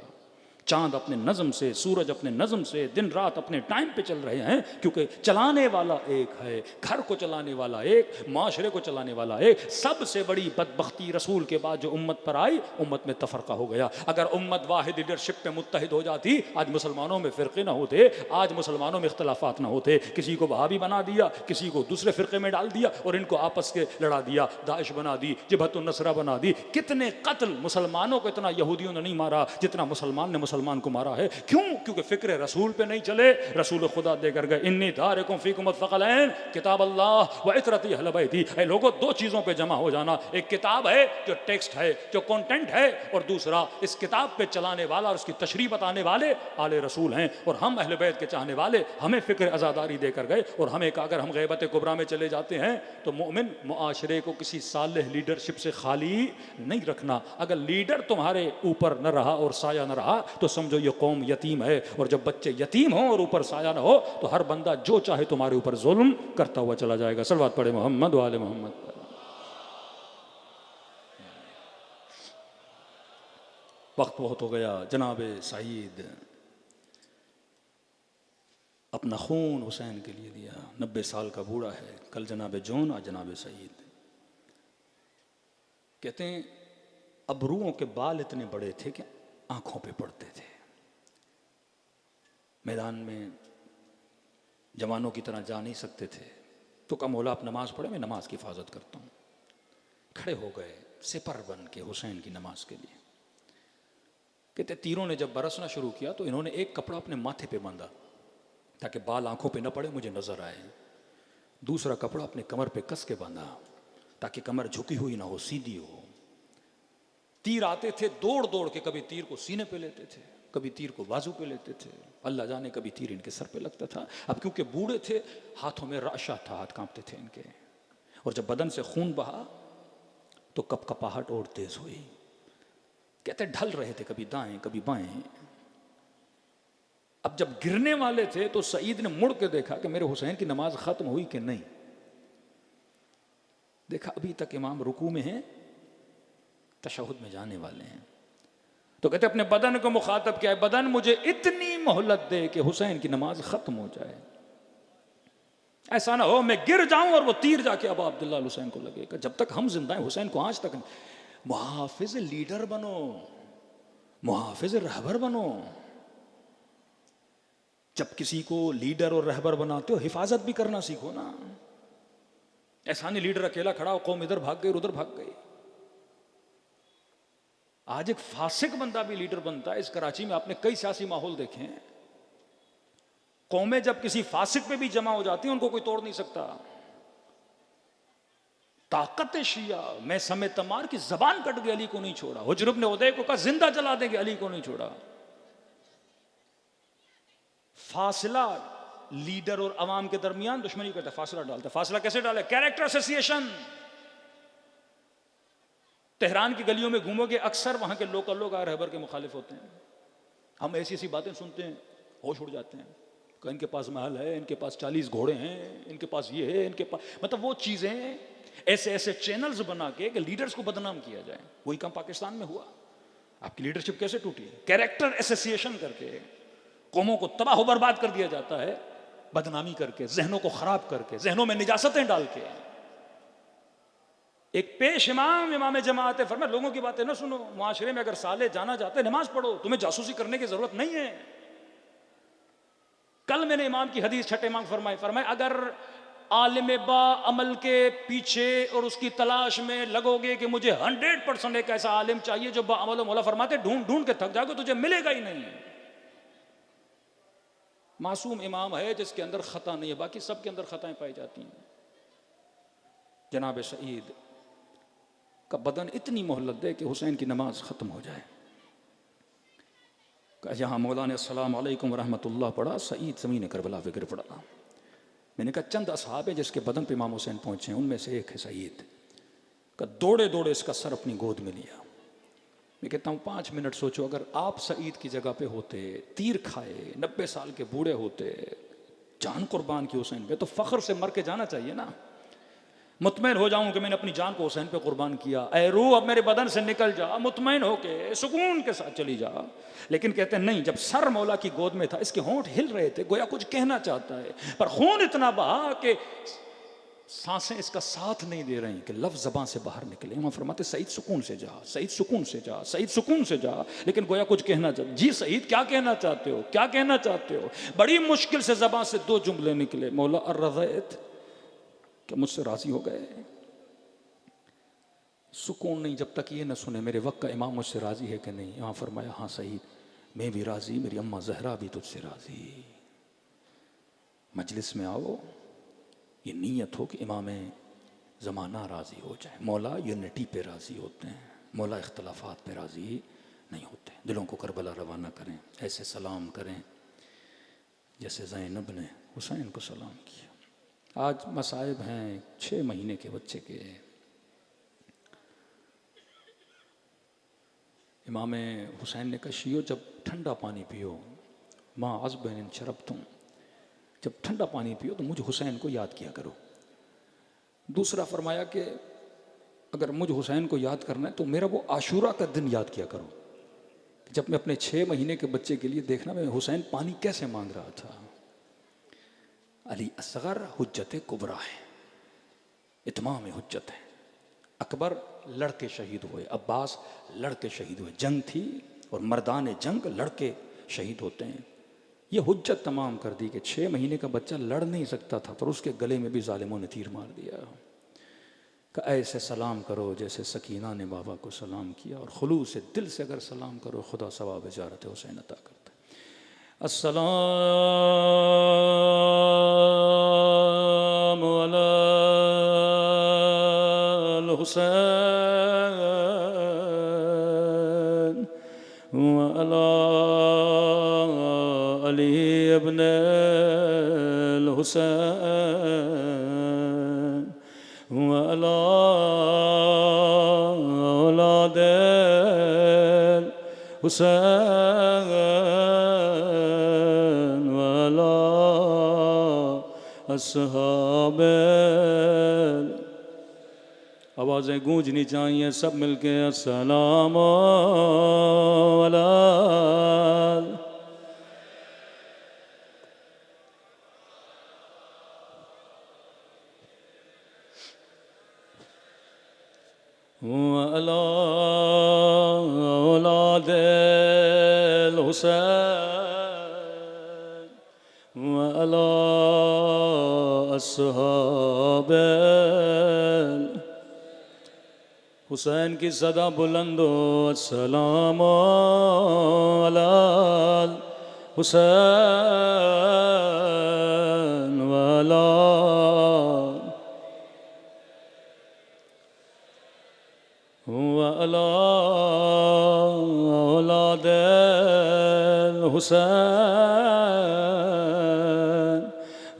चांद अपने नज़म से, सूरज अपने नज़म से दिन रात अपने टाइम पे चल रहे हैं, क्योंकि चलाने वाला एक है, घर को चलाने वाला एक, माशरे को चलाने वाला एक। सबसे बड़ी बदबख्ती रसूल के बाद जो उम्मत पर आई, उम्मत में तफरका हो गया। अगर उम्मत वाहिद लीडरशिप पे मुत्तहिद हो जाती, आज मुसलमानों में फ़िरक़े ना होते, आज मुसलमानों में इख्तलाफात ना होते। किसी को वहाबी बना दिया, किसी को दूसरे फ़िरक़े में डाल दिया और इनको आपस के लड़ा दिया, दाइश बना दी, जबहतुन नसरा बना दी। कितने कत्ल मुसलमानों को इतना यहूदियों ने नहीं मारा जितना मुसलमान ने मुसलमान को मारा है। क्यों? क्योंकि फिक्र रसूल पे नहीं चले। रसूल खुदा देकर गए इन्नी तारिकुम फीकुम थक़लैन किताब अल्लाह व इतरती अहल बैती। ऐ लोगों, दो चीज़ों पे जमा हो जाना, एक किताब है जो टेक्स्ट है, जो कंटेंट है, और दूसरा इस किताब पे चलाने वाला और उसकी तशरीह बताने वाले आले रसूल हैं। और हम अहल बैत के चाहने वाले, हमें फिक्र आज़ादारी देकर गए और हमें कहा अगर हम ग़ैबत कुबरा में चले जाते हैं तो मोमिन मुआशरे को किसी सालेह लीडरशिप से खाली नहीं रखना। अगर लीडर तुम्हारे ऊपर न रहा और साया न रहा तो समझो ये कौम यतीम है। और जब बच्चे यतीम हो और ऊपर साया न हो तो हर बंदा जो चाहे तुम्हारे ऊपर जुल्म करता हुआ चला जाएगा। सलवात पढ़े मोहम्मद वाले मोहम्मद पर। वक्त बहुत हो गया। जनाब सईद अपना खून हुसैन के लिए दिया, 90 साल का बूढ़ा है। कल जनाब जॉन, आज जनाब सईद। कहते हैं अबरुओं के बाल इतने बड़े थे कि आंखों पे पड़ते थे। मैदान में जवानों की तरह जा नहीं सकते थे, तो कहा मौला आप नमाज पढ़े, मैं नमाज की हिफाजत करता हूँ। खड़े हो गए सिपर बन के हुसैन की नमाज के लिए। कहते तीरों ने जब बरसना शुरू किया तो इन्होंने एक कपड़ा अपने माथे पे बांधा ताकि बाल आंखों पे न पड़े, मुझे नजर आए। दूसरा कपड़ा अपने कमर पे कस के बांधा ताकि कमर झुकी हुई ना हो, सीधी हो। तीर आते थे दौड़ दौड़ के, कभी तीर को सीने पे लेते थे, कभी तीर को बाजू पे लेते थे, अल्लाह जाने कभी तीर इनके सर पे लगता था। अब क्योंकि बूढ़े थे, हाथों में राशा था, हाथ कांपते थे इनके, और जब बदन से खून बहा तो कपकपाहट और तेज हुई। कहते ढल रहे थे, कभी दाएं कभी बाएं। अब जब गिरने वाले थे तो सईद ने मुड़ के देखा कि मेरे हुसैन की नमाज खत्म हुई कि नहीं। देखा अभी तक इमाम रुकू में है, तशहुद में जाने वाले हैं। तो कहते अपने बदन को मुखातब किया, बदन मुझे इतनी मोहलत दे कि हुसैन की नमाज खत्म हो जाए। ऐसा ना हो मैं गिर जाऊं और वो तीर जाके अबा अब्दुल्ला हुसैन को लगेगा। जब तक हम जिंदा हैं हुसैन को आज तक नहीं। मुहाफिज लीडर बनो, मुहाफिज रहबर बनो। जब किसी को लीडर और रहबर बनाते हो हिफाजत भी करना सीखो ना। ऐसा नहीं लीडर अकेला खड़ा हो, कौम इधर भाग गई उधर भाग गई। आज एक फासिक बंदा भी लीडर बनता है। इस कराची में आपने कई सियासी माहौल देखे हैं। कौमें जब किसी फासिक पे भी जमा हो जाती हैं उनको कोई तोड़ नहीं सकता। ताकत शिया मैं समय तमार की जबान कट गई, अली को नहीं छोड़ा। हुजर इब्न उदै को कहा जिंदा जला देंगे, अली को नहीं छोड़ा। फासला लीडर और अवाम के दरमियान दुश्मनी करता, फासला डालता। फासला कैसे डाले? Character association. तेहरान की गलियों में घूमोगे, अक्सर वहां के लोकल लोग रहबर के मुखालिफ होते हैं। हम ऐसी ऐसी बातें सुनते हैं, होश उड़ जाते हैं। इनके पास महल है, इनके पास 40 घोड़े हैं, इनके पास ये है, इनके पास, मतलब वो चीजें ऐसे ऐसे चैनल्स बना के कि लीडर्स को बदनाम किया जाए। वही काम पाकिस्तान में हुआ। आपकी लीडरशिप कैसे टूटी? कैरेक्टर एसोसिएशन करके कौमों को तबाह बर्बाद कर दिया जाता है, बदनामी करके, जहनों को खराब करके, जहनों में निजासतें डाल के। एक पेश इमाम जमात फरमाया लोगों की बातें ना सुनो। मुआशरे में अगर साले जाना चाहते नमाज पढ़ो, तुम्हें जासूसी करने की जरूरत नहीं है। कल मैंने इमाम की हदीस छठे इमाम फरमाए अगर आलिम बा अमल के पीछे और उसकी तलाश में लगोगे कि मुझे 100% एक ऐसा आलिम चाहिए जो बा अमल, मौला फरमाते ढूंढ ढूंढ के थक जाओगे, तुझे मिलेगा ही नहीं। मासूम इमाम है जिसके अंदर खता नहीं है, बाकी सबके अंदर खताएं पाई जाती हैं। जनाब सईद का बदन इतनी मोहलत दे कि हुसैन की नमाज ख़त्म हो जाए। जहाँ मौला ने अस्सलाम वालेकुम रहमतुल्लाह पढ़ा, सईद ज़मीन करबला पे गिर पड़ा। मैंने कहा चंद असहाब है जिसके बदन पे इमाम हुसैन पहुँचे, उनमें से एक है सईद का। दौड़े दौड़े इसका सर अपनी गोद में लिया। मैं कहता हूँ 5 मिनट सोचो, अगर आप सईद की जगह पे होते, तीर खाए, 90 साल के बूढ़े होते, जान कुर्बान की हुसैन पे, तो फ़ख्र से मर के जाना चाहिए ना। मुतमैन हो जाऊं कि मैंने अपनी जान को हुसैन पे कुर्बान किया, ऐ रूह अब मेरे बदन से निकल जा, मुतमैन होके सुकून के साथ चली जा। लेकिन कहते हैं नहीं, जब सर मौला की गोद में था, इसके होंठ हिल रहे थे, गोया कुछ कहना चाहता है, पर खून इतना बहा कि सांसें इसका साथ नहीं दे रही कि लफ्ज़ ज़बान से बाहर निकले। वहाँ फरमाते सईद सुकून से जा, सईद सुकून से जा, सईद सुकून से जा, लेकिन गोया कुछ कहना चाहते। जी सईद क्या कहना चाहते हो, क्या कहना चाहते हो? बड़ी मुश्किल से ज़बान से 2 जुमले निकले, मौला अर्रज़ैत, क्या मुझसे राज़ी हो गए? सुकून नहीं जब तक ये न सुने मेरे वक्त का इमाम मुझसे राज़ी है कि नहीं। यहाँ फरमाया हाँ सईद, मैं भी राज़ी, मेरी अम्मा ज़हरा भी तुझसे राज़ी। मजलिस में आओ, ये नीयत हो कि इमाम ज़माना राज़ी हो जाए। मौला यूनिटी पे राज़ी होते हैं, मौला इख्तलाफात पे राज़ी नहीं होते। दिलों को करबला रवाना करें, ऐसे सलाम करें जैसे ज़ैनब ने हुसैन को सलाम किया। आज मसाइब हैं 6 महीने के बच्चे के। इमाम हुसैन ने कहा शियो जब ठंडा पानी पियो, माँ अज़बन शरब तुम, जब ठंडा पानी पियो तो मुझे हुसैन को याद किया करो। दूसरा फरमाया कि अगर मुझे हुसैन को याद करना है तो मेरा वो आशूरा का दिन याद किया करो, जब मैं अपने 6 महीने के बच्चे के लिए, देखना मैं हुसैन पानी कैसे मांग रहा था। अली असगर हुज्जत कुबरा है, इत्माम हुज्जत है। अकबर लड़के शहीद हुए, अब्बास लड़के शहीद हुए, जंग थी और मर्दान जंग लड़के शहीद होते हैं। ये हुज्जत तमाम कर दी कि 6 महीने का बच्चा लड़ नहीं सकता था, पर उसके गले में भी जालिमों ने तीर मार दिया। कि ऐसे सलाम करो जैसे सकीना ने बाबा को सलाम किया, और खुलूस से दिल से अगर सलाम करो खुदा सवाब ज़ियारत हुसैन अता करता है। अस्सलाम अलल हुसैन व अला अली इब्न अल हुसैन व अला औलाद हुसैन व अला अस्हाब। आवाज़ें गूंजनी चाहिए, सब मिलके अस्सलाम अला औलाद हुसैन व अला अस्हाब हुसैन की सदा बुलंदो अस्सलाम अला हुसैन व अला औलाद हुसैन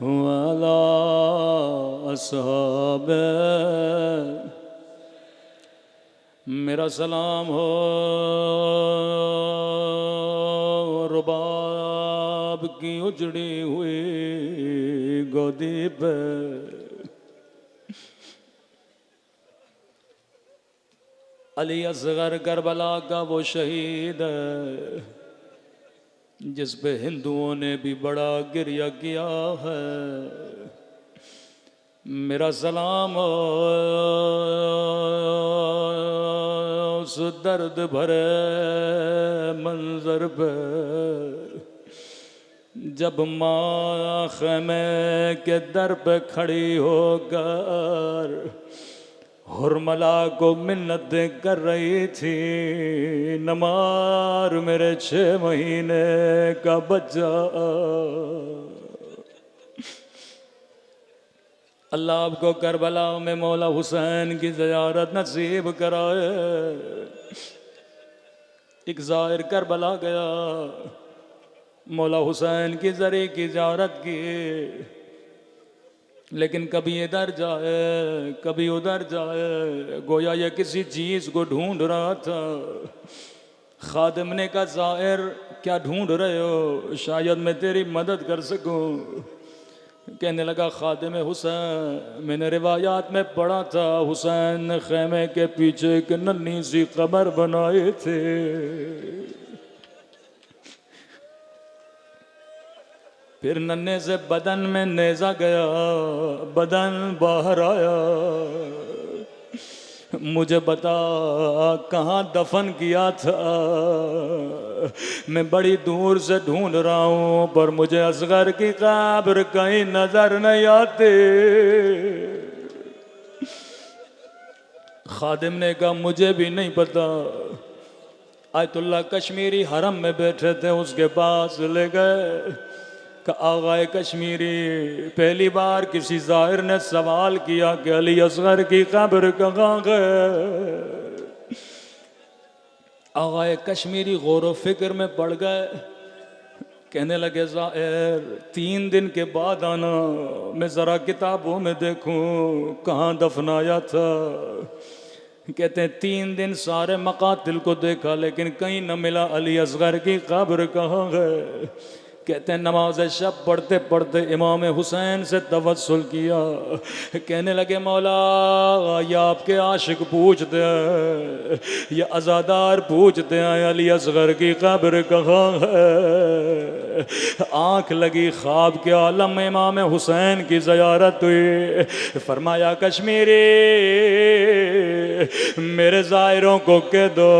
व अला अस्हाब। मेरा सलाम हो रुबाब की उजड़ी हुई गोदी पे, अली असगर करबला का वो शहीद है जिस पे हिंदुओं ने भी बड़ा गिरिया किया है। मेरा सलाम हो उस दर्द भरे मंजर पे जब माँ ख़ैमे के दर पे खड़ी होकर हुरमला को मिन्नत कर रही थी, नमार मेरे 6 महीने का बच्चा। अल्लाह आपको करबला में मौला हुसैन की ज़ियारत नसीब कराए। एक ज़ाहिर करबला गया, मौला हुसैन की ज़रे की ज़ियारत की, लेकिन कभी इधर जाए कभी उधर जाए, गोया ये किसी चीज़ को ढूंढ रहा था। खादिम ने कहा, ज़ाहिर क्या ढूंढ रहे हो, शायद मैं तेरी मदद कर सकूं। कहने लगा, खादिम हुसैन, मैंने रिवायात में पढ़ा था हुसैन ने खैमे के पीछे एक नन्ही सी कब्र बनाए थे। फिर नन्हे से बदन में नेज़ा गया, बदन बाहर आया। मुझे बता कहाँ दफन किया था, मैं बड़ी दूर से ढूंढ रहा हूँ पर मुझे असगर की कब्र कहीं नजर नहीं आती। खादिम ने कहा, मुझे भी नहीं पता। आयतुल्लाह कश्मीरी हरम में बैठे थे, उसके पास ले गए कि आगाए कश्मीरी, पहली बार किसी ज़ाहिर ने सवाल किया कि अली असगर की कब्र कहाँ गए। आगाए कश्मीरी गौर व फिक्र में पड़ गए। कहने लगे, ज़ाहिर 3 दिन के बाद आना, मैं ज़रा किताबों में देखूं कहाँ दफनाया था। कहते हैं 3 दिन सारे मकातिल को देखा लेकिन कहीं न मिला अली असगर की कब्र कहाँ गए। कहते हैं नमाज शब पढ़ते पढ़ते इमाम हुसैन से तवस्सुल किया। कहने लगे, मौला या आपके आशिक पूछते हैं, या अज़ादार पूछते हैं अली असगर की कब्र कहाँ है। आँख लगी, ख्वाब के आलम में इमाम हुसैन की ज़ियारत हुई। फरमाया, कश्मीरी मेरे ज़ाहिरों को कह दो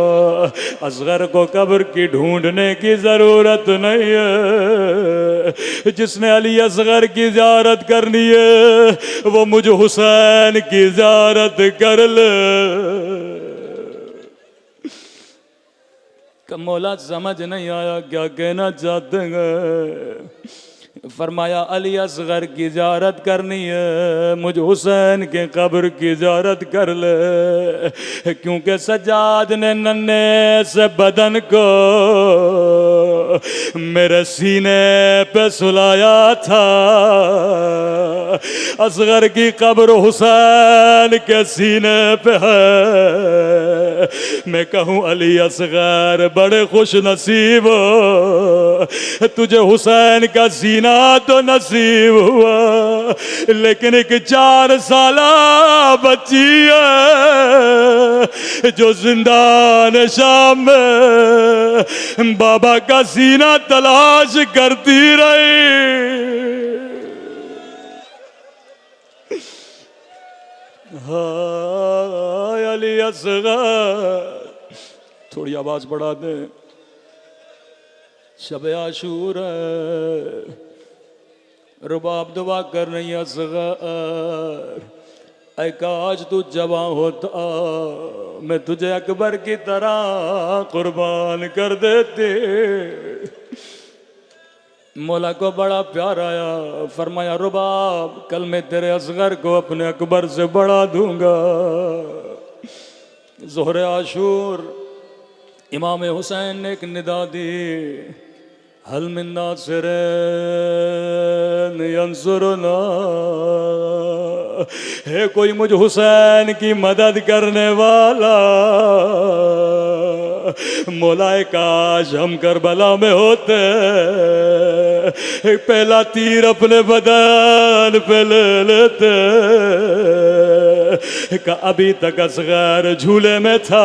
असगर को कब्र की ढूंढने की ज़रूरत नहीं है। जिसने अली असगर की ज़ियारत करनी है वो मुझे हुसैन की ज़ियारत कर ले। मौला समझ नहीं आया क्या कहना चाहते हैं। फरमाया, अली असगर की ज़ियारत करनी है, मुझ हुसैन के कब्र की ज़ियारत कर ले। क्योंकि सज्जाद ने नन्हे से बदन को मेरे सीने पे सुलाया था। असगर की कब्र हुसैन के सीने पे है। मैं कहूँ अली असगर बड़े खुश नसीब हो, तुझे हुसैन का सीना तो नसीब हुआ, लेकिन एक 4 साला बच्ची है जो जिंदान शाम में बाबा का सीना तलाश करती रही। हाय अली असगर, थोड़ी आवाज बढ़ा दे। शब आशूर रुबाब दुआ कर रही असगर, ऐ काश तू जवां होता मैं तुझे अकबर की तरह कुर्बान कर देते। मौला को बड़ा प्यार आया। फरमाया, रुबाब कल मैं तेरे असगर को अपने अकबर से बढ़ा दूंगा। ज़ोहरे आशूर इमाम हुसैन ने एक निदा दी, हल मिन नासिरिन यंसुरना, है कोई मुझ हुसैन की मदद करने वाला। मौलाए काश हम करबला में होते, पहला तीर अपने बदन पे ले लेते। का अभी तक असगर झूले में था।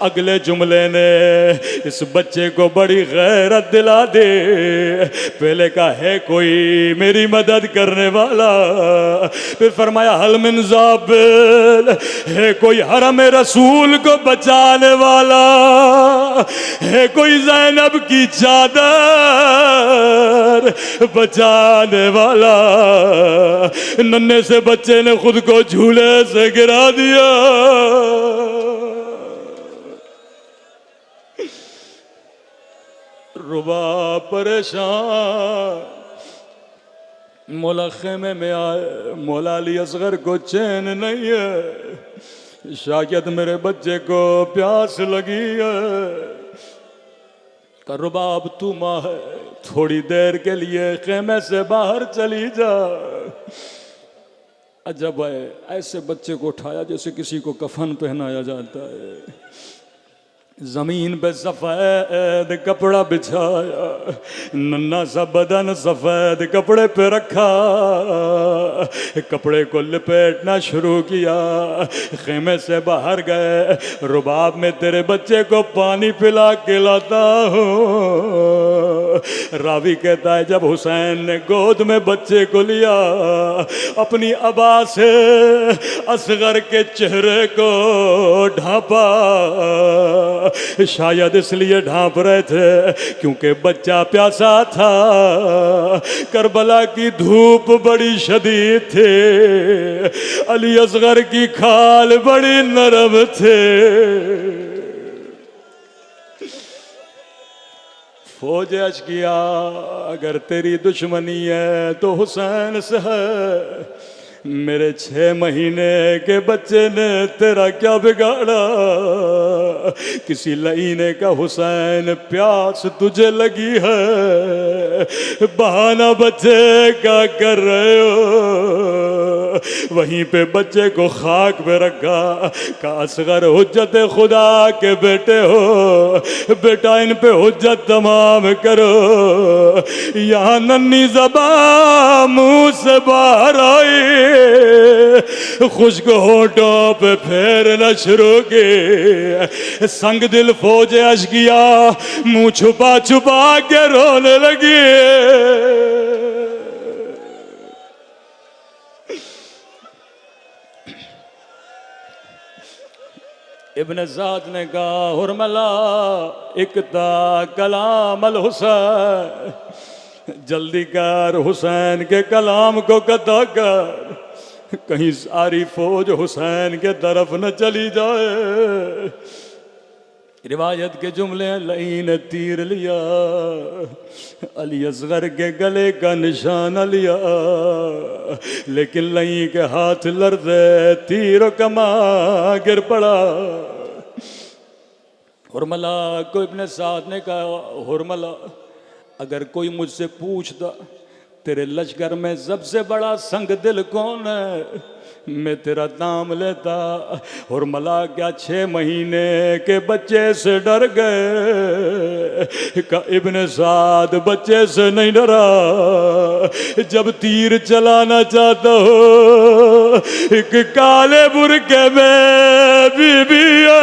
अगले जुमले ने इस बच्चे को बड़ी गैरत दिला दे। पहले का है कोई मेरी मदद करने वाला, फिर फरमाया हल मिन ज़ाबिल, है कोई हरम रसूल को बचाने वाला है कोई ज़ैनब की चादर बचाने वाला। नन्हे से बच्चे ने खुद को झूले से गिरा दिया। रुबा परेशान मौला खेमे में आए, मौला अली असगर को चैन नहीं है, शायद मेरे बच्चे को प्यास लगी है। का रुबाब तू माँ है, थोड़ी देर के लिए खेमे से बाहर चली जा। अजब है, ऐसे बच्चे को उठाया जैसे किसी को कफन पहनाया जाता है। जमीन पे सफेद कपड़ा बिछाया, नन्हा सा बदन सफेद कपड़े पे रखा, कपड़े को लपेटना शुरू किया। खेमे से बाहर गए, रुबाब में तेरे बच्चे को पानी पिला के लाता हूँ। रावी कहता है जब हुसैन ने गोद में बच्चे को लिया, अपनी अबा से असगर के चेहरे को ढांपा। शायद इसलिए ढांप रहे थे क्योंकि बच्चा प्यासा था। करबला की धूप बड़ी शदीद थी, अली असगर की खाल बड़ी नरम थे। फौज अर्ज किया अगर तेरी दुश्मनी है तो हुसैन से है। मेरे 6 महीने के बच्चे ने तेरा क्या बिगाड़ा? किसी लई ने कहा हुसैन प्यास तुझे लगी है, बहाना बच्चे का कर रहे हो। वहीं पे बच्चे को खाक पे रखा, का असगर हुज्जत खुदा के बेटे हो, बेटा इन पे हुज्जत तमाम करो। यहाँ नन्ही ज़बान मुंह से बाहर आई, खुश्क होठों पे फेरना शुरू की। संग दिल फौज अर्ज किया, मुंह छुपा छुपा के रोने लगी। इब्न ज़ाद ने कहा हुरमला इक्ता कलाम अल हुसैन, जल्दी कर हुसैन के कलाम को कता कर, कहीं सारी फौज हुसैन के तरफ न चली जाए। रिवायत के जुमले लई ने तीर लिया, अली असगर के गले का निशान लिया, लेकिन लई के हाथ लर्ज़े तीर कमा गिर पड़ा। हुरमला को इब्न साद ने कहा हुरमला अगर कोई मुझसे पूछता तेरे लश्कर में सबसे बड़ा संग दिल कौन है, मैं तेरा नाम लेता। और मला क्या 6 महीने के बच्चे से डर गए? का इब्न साद बच्चे से नहीं डरा। जब तीर चलाना चाहता हो, एक काले बुरके में बीबी है,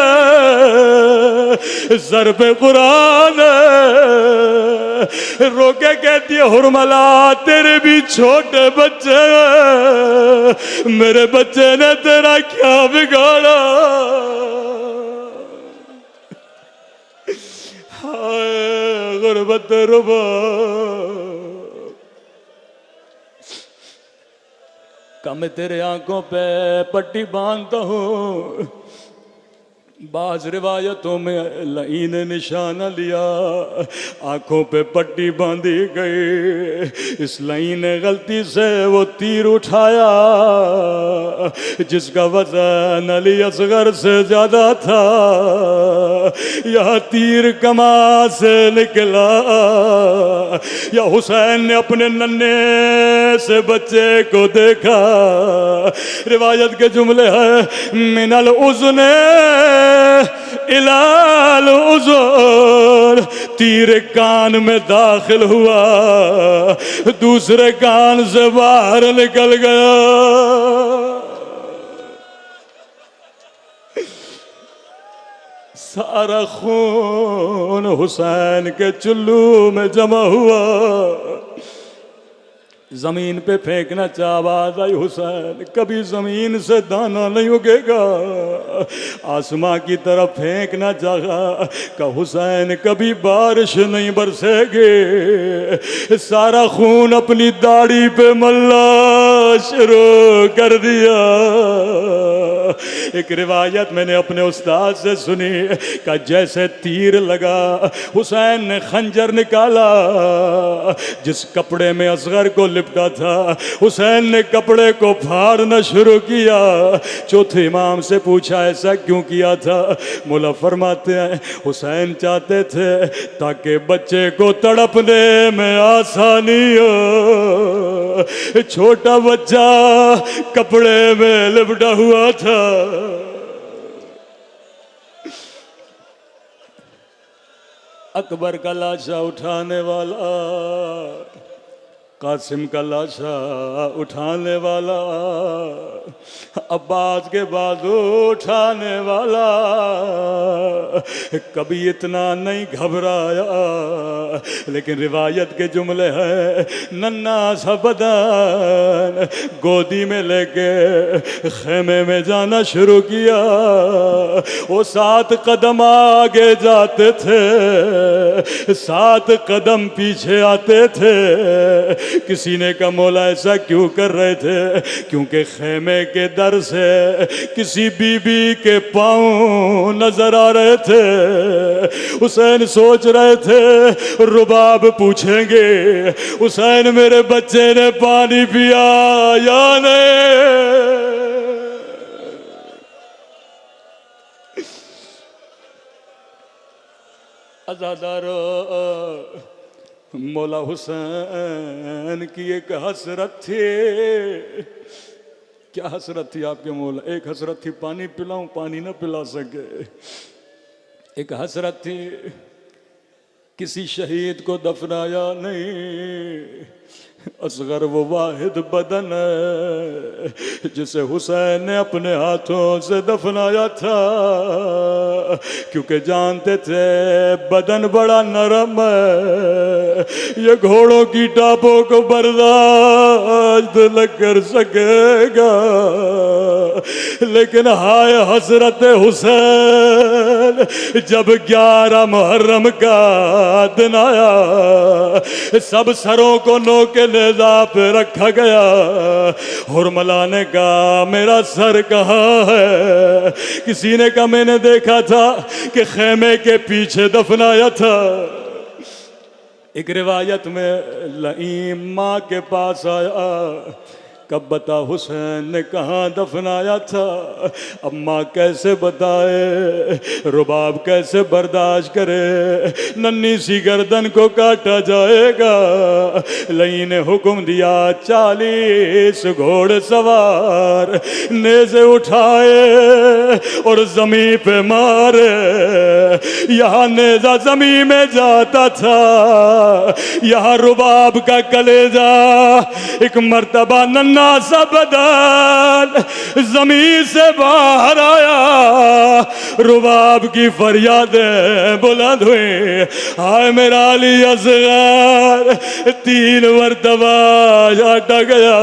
सर पे कुरान है, रोके कहती है हुरमला तेरे भी छोटे बच्चे हैं, मेरे बच्चे ने तेरा क्या बिगाड़ा? हाय गुरबत रुबा, कम तेरे आंखों पे पट्टी बांधता हूँ। बाज रिवायतों में लई ने निशाना लिया, आंखों पे पट्टी बांधी गई। इस लई ने गलती से वो तीर उठाया जिसका वजन अली असगर से ज्यादा था। यह तीर कमा से निकला या हुसैन ने अपने नन्हे से बच्चे को देखा। रिवायत के जुमले हैं मिनल उज़्ने इलाल उज़ुर, तीर कान में दाखिल हुआ, दूसरे कान से बाहर निकल गया। सारा खून हुसैन के चुल्लू में जमा हुआ। जमीन पे फेंकना चाह, आवाज आई हुसैन कभी जमीन से दाना नहीं उगेगा। आसमां की तरफ फेंकना चाहा, का हुसैन कभी बारिश नहीं बरसेगी। सारा खून अपनी दाढ़ी पे मल्ला शुरू कर दिया। एक रिवायत मैंने अपने उस्ताद से सुनी, का जैसे तीर लगा हुसैन ने खंजर निकाला, जिस कपड़े में असगर को लिपटा था हुसैन ने कपड़े को फाड़ना शुरू किया। चौथे इमाम से पूछा ऐसा क्यों किया था? मौला फरमाते हैं हुसैन चाहते थे ताकि बच्चे को तड़पने में आसानी हो। छोटा बच्चा कपड़े में लिपटा हुआ था। अकबर का लाशा उठाने वाला, कासिम का लाशा उठाने वाला, अब्बास के बाजू उठाने वाला, कभी इतना नहीं घबराया। लेकिन रिवायत के जुमले हैं, नन्ना सा बदन गोदी में लेके खेमे में जाना शुरू किया। वो 7 कदम आगे जाते थे, 7 कदम पीछे आते थे। किसी ने कहा मौला ऐसा क्यों कर रहे थे? क्योंकि खेमे के दर से किसी बीबी के पांव नजर आ रहे थे। हुसैन सोच रहे थे रुबाब पूछेंगे हुसैन मेरे बच्चे ने पानी पिया या नहीं। अज़ादारो, मौला हुसैन की एक हसरत थी। क्या हसरत थी आपके मौला? एक हसरत थी पानी पिलाऊं, पानी ना पिला सके। एक हसरत थी किसी शहीद को दफनाया नहीं। असगर वो वाहिद बदन है जिसे हुसैन ने अपने हाथों से दफनाया था, क्योंकि जानते थे बदन बड़ा नरम है, ये घोड़ों की टापों को बर्दाश्त न कर सकेगा। लेकिन हाय हसरत हुसैन, जब 11 मुहर्रम का दिन आया, सब सरों को नोके नेज़ा पे रखा गया। हुरमला ने कहा मेरा सर कहाँ है? किसी ने कहा मैंने देखा था कि खेमे के पीछे दफनाया था। एक रिवायत में लईम माँ के पास आया, कब बता हुसैन ने कहाँ दफनाया था? अब माँ कैसे बताए, रुबाब कैसे बर्दाश्त करे, नन्ही सी गर्दन को काटा जाएगा। लई ने हुक्म दिया 40 घोड़े सवार नेज़े उठाए और जमीन पे मारे। यहाँ नेज़ा जमीन में जाता था, यहाँ रुबाब का कलेजा एक मर्तबा नन्ना सा बदन जमीन से बाहर आया। रुबाब की फरियादें बुलंद हुई, हाय मेरा अली असगर। 3 मरतबा काटा गया,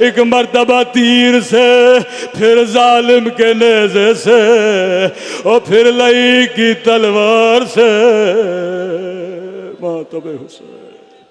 एक मरतबा तीर से, फिर जालिम के नेज़े से और फिर लई की तलवार से। मातबे हुसैन।